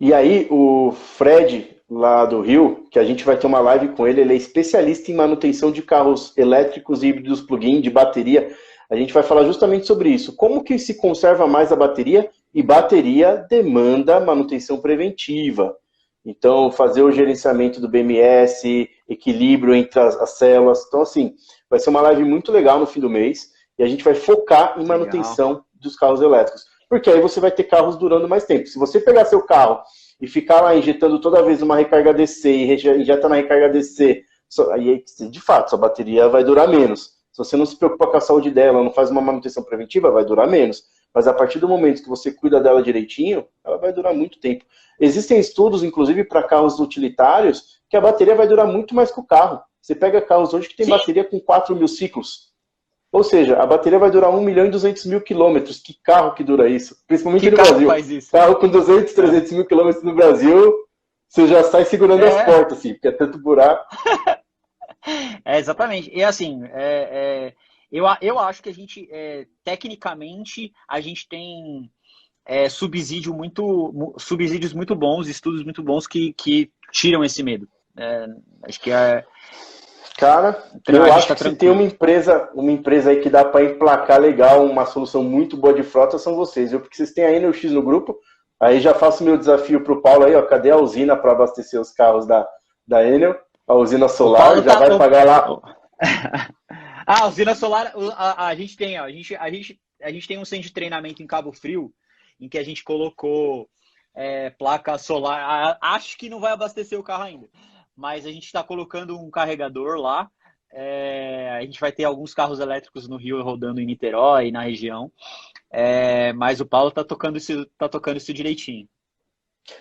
E aí, o Fred, lá do Rio, que a gente vai ter uma live com ele, ele é especialista em manutenção de carros elétricos e híbridos plug-in, de bateria. A gente vai falar justamente sobre isso. Como que se conserva mais a bateria? E bateria demanda manutenção preventiva. Então, fazer o gerenciamento do BMS, equilíbrio entre as células. Então, assim, vai ser uma live muito legal no fim do mês. E a gente vai focar em manutenção dos carros elétricos. Porque aí você vai ter carros durando mais tempo. Se você pegar seu carro e ficar lá injetando toda vez uma recarga DC e injeta na recarga DC, aí, de fato, sua bateria vai durar menos. Se você não se preocupa com a saúde dela, não faz uma manutenção preventiva, vai durar menos. Mas a partir do momento que você cuida dela direitinho, ela vai durar muito tempo. Existem estudos, inclusive, para carros utilitários, que a bateria vai durar muito mais que o carro. Você pega carros hoje que tem bateria com 4.000 ciclos. Ou seja, a bateria vai durar 1.200.000 quilômetros. Que carro que dura isso? Principalmente no Brasil. Faz isso? Carro com 200, 300 mil quilômetros no Brasil, você já sai segurando as portas, assim, porque é tanto buraco. Exatamente. E assim, eu acho que a gente, tecnicamente, a gente tem subsídios muito bons, estudos muito bons que tiram esse medo. Acho que Cara, eu acho que se tem uma empresa aí que dá para emplacar legal, uma solução muito boa de frota, são vocês, viu? Porque vocês têm a Enel X no grupo, aí já faço meu desafio pro Paulo aí, ó, cadê a usina para abastecer os carros da Enel? A usina solar, já vai pagar lá. A usina solar, a gente tem, ó, a gente tem um centro de treinamento em Cabo Frio, em que a gente colocou placa solar, acho que não vai abastecer o carro ainda. Mas a gente está colocando um carregador lá. A gente vai ter alguns carros elétricos no Rio rodando em Niterói e na região. Mas o Paulo está tocando isso direitinho.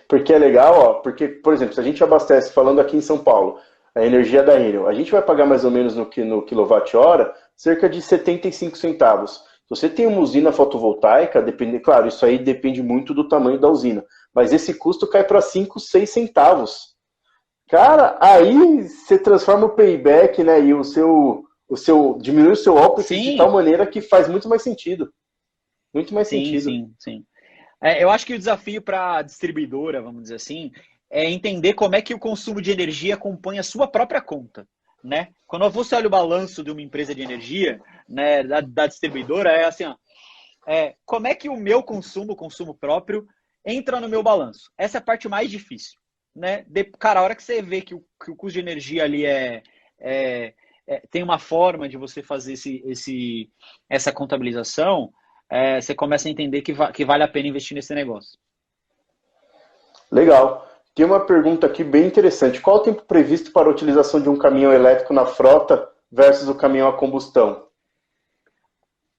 Porque é legal, ó, porque, por exemplo, se a gente abastece, falando aqui em São Paulo, a energia da Enel, a gente vai pagar mais ou menos no quilowatt-hora cerca de 75 centavos. Se você tem uma usina fotovoltaica, claro, isso aí depende muito do tamanho da usina, mas esse custo cai para 5, 6 centavos. Cara, aí você transforma o payback, né? E diminui o seu OPEX de tal maneira que faz muito mais sentido. Muito mais sentido. Sim. Eu acho que o desafio para a distribuidora, vamos dizer assim, é entender como é que o consumo de energia acompanha a sua própria conta, né? Quando você olha o balanço de uma empresa de energia, né, da distribuidora, é assim, ó, como é que o meu consumo, o consumo próprio, entra no meu balanço? Essa é a parte mais difícil. Né? Cara, a hora que você vê que o custo de energia ali tem uma forma de você fazer essa contabilização, você começa a entender que vale a pena investir nesse negócio. Legal. Tem uma pergunta aqui bem interessante. Qual o tempo previsto para a utilização de um caminhão elétrico na frota versus o caminhão a combustão?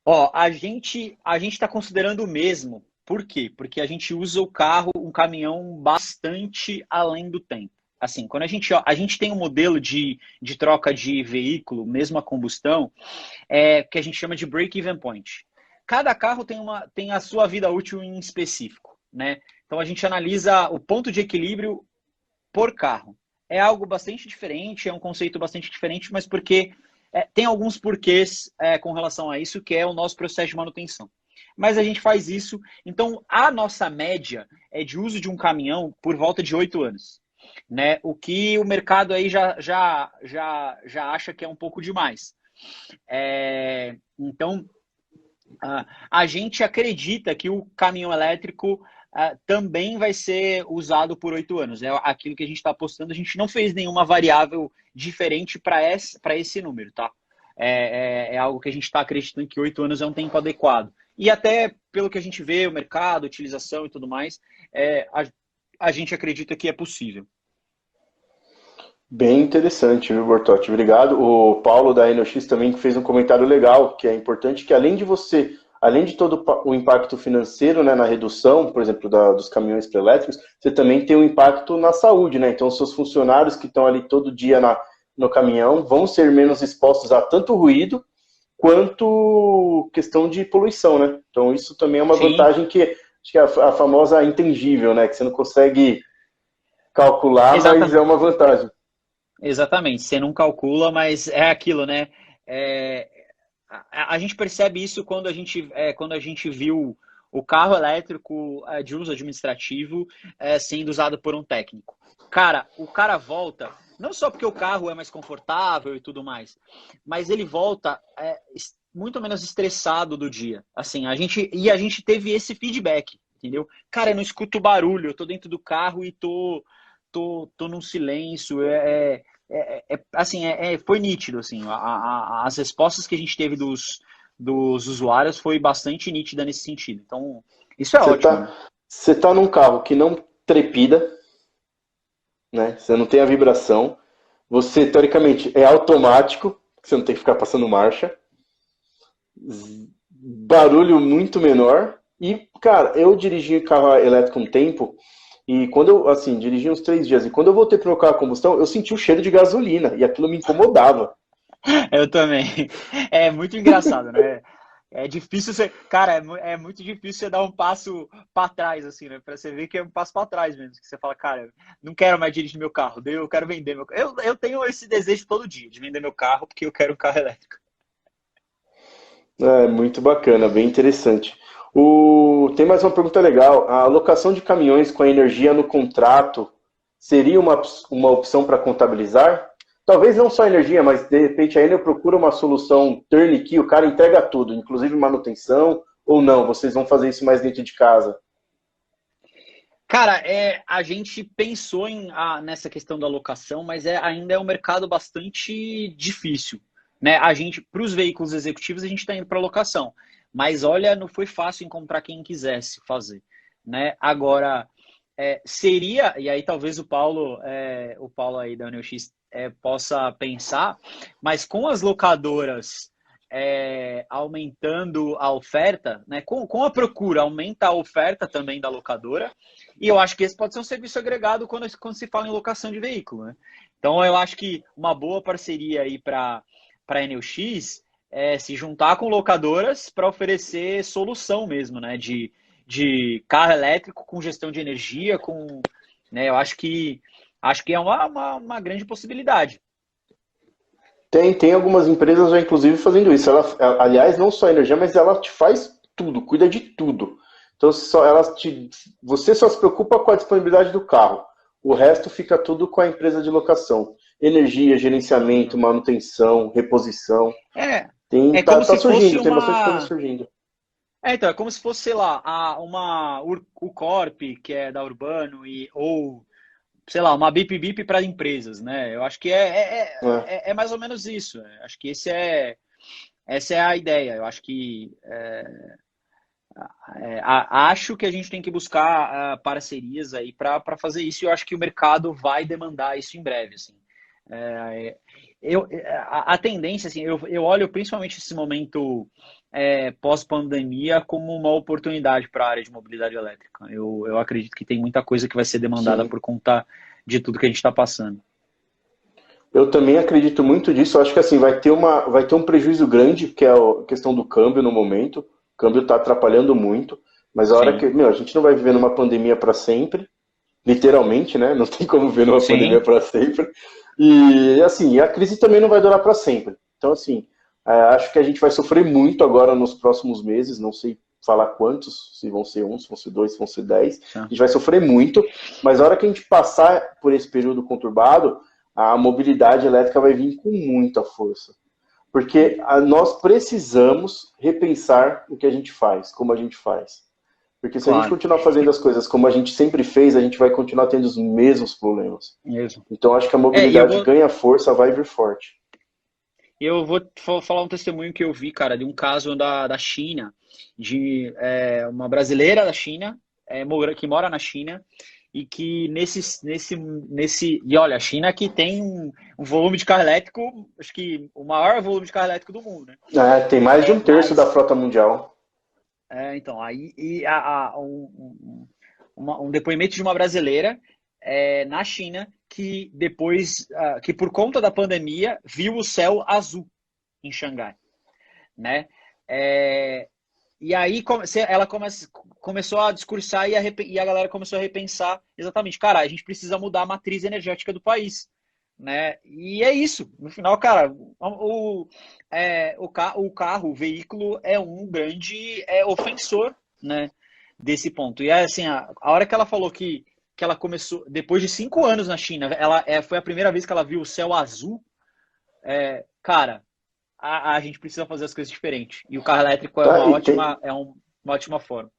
Ó, a gente está considerando o mesmo. Por quê? Porque a gente usa o carro, um caminhão bastante além do tempo. Assim, quando a gente tem um modelo de troca de veículo, mesmo a combustão, que a gente chama de break-even point. Cada carro tem a sua vida útil em específico, né? Então a gente analisa o ponto de equilíbrio por carro. É algo bastante diferente, é um conceito bastante diferente, mas porque tem alguns porquês com relação a isso, que é o nosso processo de manutenção. Mas a gente faz isso, então a nossa média é de uso de um caminhão por volta de 8 anos. Né? O que o mercado aí já acha que é um pouco demais. Então, a gente acredita que o caminhão elétrico também vai ser usado por 8 anos. É aquilo que a gente está apostando. A gente não fez nenhuma variável diferente para esse número, tá? É algo que a gente está acreditando que 8 anos é um tempo adequado. E até pelo que a gente vê, o mercado, utilização e tudo mais, a gente acredita que é possível. Bem interessante, viu, Bortotti? Obrigado. O Paulo da NOX também fez um comentário legal, que é importante que além de todo o impacto financeiro, né, na redução, por exemplo, dos caminhões elétricos, você também tem um impacto na saúde, né? Então, os seus funcionários que estão ali todo dia no caminhão vão ser menos expostos a tanto ruído quanto questão de poluição, né? Então, isso também é uma Sim, vantagem que acho que é a famosa intangível, né? Que você não consegue calcular, mas é exatamente. uma vantagem. Exatamente. Você não calcula, mas é aquilo, né? É, a gente percebe isso quando a gente viu o carro elétrico de uso administrativo sendo usado por um técnico. Cara, o cara volta, não só porque o carro é mais confortável e tudo mais, mas ele volta muito menos estressado do dia. Assim, a gente teve esse feedback, entendeu? Cara, eu não escuto barulho, eu tô dentro do carro e tô num silêncio. Assim, foi nítido, assim, as respostas que a gente teve dos usuários foi bastante nítida nesse sentido. Então, isso é Você ótimo, né? tá, você tá num carro que não trepida, né? Você não tem a vibração. Você, teoricamente, é automático, você não tem que ficar passando marcha. Barulho muito menor. E, cara, eu dirigi carro elétrico um tempo, e quando eu, assim, dirigi uns 3 dias, e quando eu voltei pro meu carro a combustão, eu senti o cheiro de gasolina, e aquilo me incomodava. Eu também. É muito engraçado, né? É difícil você. Cara, é muito difícil você dar um passo para trás, assim, né? Pra você ver que é um passo para trás mesmo. Que você fala, cara, não quero mais dirigir meu carro, eu quero vender meu carro. Eu tenho esse desejo todo dia de vender meu carro porque eu quero um carro elétrico. É muito bacana, bem interessante. Tem mais uma pergunta legal. A alocação de caminhões com a energia no contrato seria uma opção para contabilizar? Talvez não só a energia, mas de repente a Enel procura uma solução turnkey, o cara entrega tudo, inclusive manutenção, ou não? Vocês vão fazer isso mais dentro de casa? Cara, a gente pensou nessa questão da locação, mas ainda é um mercado bastante difícil, né? Para os veículos executivos, a gente está indo para locação, mas olha, não foi fácil encontrar quem quisesse fazer, né? Agora, seria, e aí talvez o Paulo aí da UniX possa pensar, mas com as locadoras aumentando a oferta, né? Com a procura, aumenta a oferta também da locadora. E eu acho que esse pode ser um serviço agregado quando se fala em locação de veículo, né? Então eu acho que uma boa parceria aí para a NeuX é se juntar com locadoras para oferecer solução mesmo, né? De carro elétrico com gestão de energia, né? Eu acho que é uma grande possibilidade. Tem algumas empresas já inclusive fazendo isso. Aliás, não só energia, mas ela te faz tudo, cuida de tudo. Então você só se preocupa com a disponibilidade do carro. O resto fica tudo com a empresa de locação. Energia, gerenciamento, manutenção, reposição. É, Tem, é como tá se fosse surgindo, tem bastante coisa uma. surgindo. Então, é como se fosse, sei lá, o Corp, que é da Urbano, ou, sei lá, uma Bip Bip para empresas, né? Eu acho que É. é mais ou menos isso. Acho que essa é a ideia. Eu acho que Acho que a gente tem que buscar parcerias aí para fazer isso, e eu acho que o mercado vai demandar isso em breve, assim. É, a tendência, assim, eu olho principalmente esse momento pós-pandemia como uma oportunidade para a área de mobilidade elétrica. Eu acredito que tem muita coisa que vai ser demandada Sim. por conta de tudo que a gente está passando. Eu também acredito muito disso. Eu acho que assim vai ter um prejuízo grande, que é a questão do câmbio no momento. O câmbio está atrapalhando muito, mas a hora Sim, que, meu, a gente não vai viver numa pandemia para sempre, literalmente, né? Não tem como viver numa pandemia sim, para sempre. E assim, a crise também não vai durar para sempre. Então assim, acho que a gente vai sofrer muito agora nos próximos meses. Não sei falar quantos, se vão ser um, se vão ser dois, se vão ser 10. A sim. gente vai sofrer muito, mas a hora que a gente passar por esse período conturbado, a mobilidade elétrica vai vir com muita força. Porque nós precisamos repensar o que a gente faz, como a gente faz. Porque se a gente Claro. continuar fazendo as coisas como a gente sempre fez, a gente vai continuar tendo os mesmos problemas. Mesmo. Então acho que a E eu mobilidade vou, ganha força, vai vir forte. eu vou falar um testemunho que eu vi, cara, de um caso da China, de uma brasileira da China, que mora na China, e que e olha, a China que tem um volume de carro elétrico, acho que o maior volume de carro elétrico do mundo, né? Tem mais de um terço da Mas, frota mundial. então, aí, um depoimento de uma brasileira na China que depois, que por conta da pandemia, viu o céu azul em Xangai, né? É, e aí ela começou a discursar e a galera começou a repensar exatamente, cara, a gente precisa mudar a matriz energética do país, né? E é isso. No final, cara, o carro, o veículo é um grande ofensor, né? Desse ponto. E é assim, a hora que ela falou que ela começou, depois de 5 anos na China, foi a primeira vez que ela viu o céu azul, cara, a gente precisa fazer as coisas diferentes. E o carro elétrico E uma ótima forma.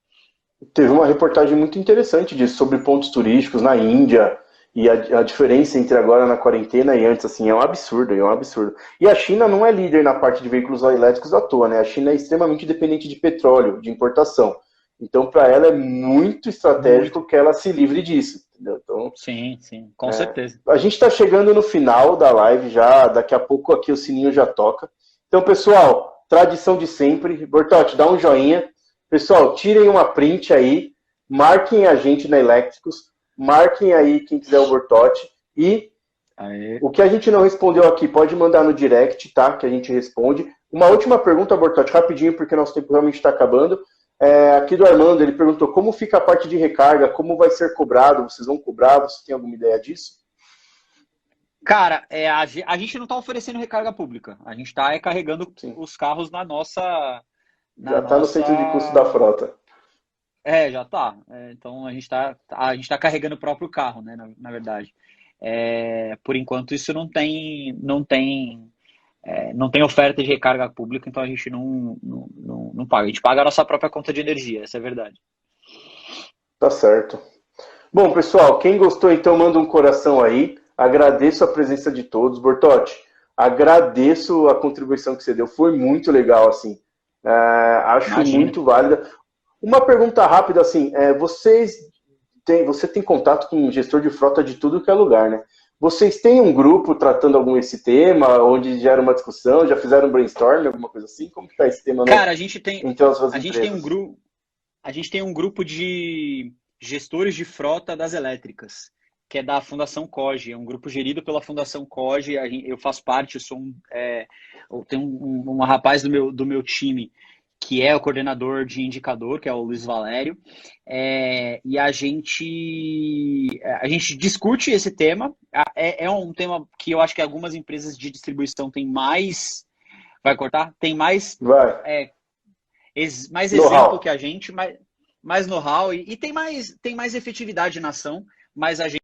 teve uma reportagem muito interessante disso, sobre pontos turísticos na Índia, e a diferença entre agora na quarentena e antes, assim, é um absurdo, é um absurdo. E a China não é líder na parte de veículos elétricos à toa, né? A China é extremamente dependente de petróleo, de importação. Então, para ela é muito Muito. estratégico que ela se livre disso, entendeu? Então, Sim, sim, com certeza. a gente está chegando no final da live já, daqui a pouco aqui o sininho já toca. Então, pessoal, tradição de sempre. Bortotti, dá um joinha. Pessoal, tirem uma print aí, marquem a gente na Elétricos, marquem aí quem quiser o Bortotti. E Aê. o que a gente não respondeu aqui, pode mandar no direct, tá? Que a gente responde. Uma última pergunta, Bortotti, rapidinho, porque nosso tempo realmente está acabando. Aqui do Armando, ele perguntou como fica a parte de recarga, como vai ser cobrado, vocês vão cobrar, você tem alguma ideia disso? Cara, a gente não está oferecendo recarga pública. A gente está carregando Sim. os carros na nossa. Já está no centro de custo da frota. Já tá. Então a gente tá carregando o próprio carro, né? Na verdade. Por enquanto isso não tem oferta de recarga pública, então a gente não paga. A gente paga a nossa própria conta de energia, essa é a verdade. Tá certo. Bom, pessoal, quem gostou, então, manda um coração aí. Agradeço a presença de todos. Bortotti, agradeço a contribuição que você deu. Foi muito legal, assim. Acho Imagina. muito válida. Uma pergunta rápida, assim. Você tem contato com um gestor de frota de tudo que é lugar, né? Vocês têm um grupo tratando algum esse tema, onde gera uma discussão, já fizeram um brainstorm, alguma coisa assim? Como que tá esse tema Cara, entre as suas a gente tem um empresas? grupo, a gente tem um grupo de gestores de frota das elétricas, que é da Fundação COGE, é um grupo gerido pela Fundação COGE. Eu faço parte, eu tenho um rapaz do meu time que é o coordenador de indicador, que é o Luiz Valério, e a gente discute esse tema. É um tema que eu acho que algumas empresas de distribuição têm mais, vai cortar? Tem Vai. mais exemplo Know-how. que a gente, mais know-how e tem mais efetividade na ação, mas a gente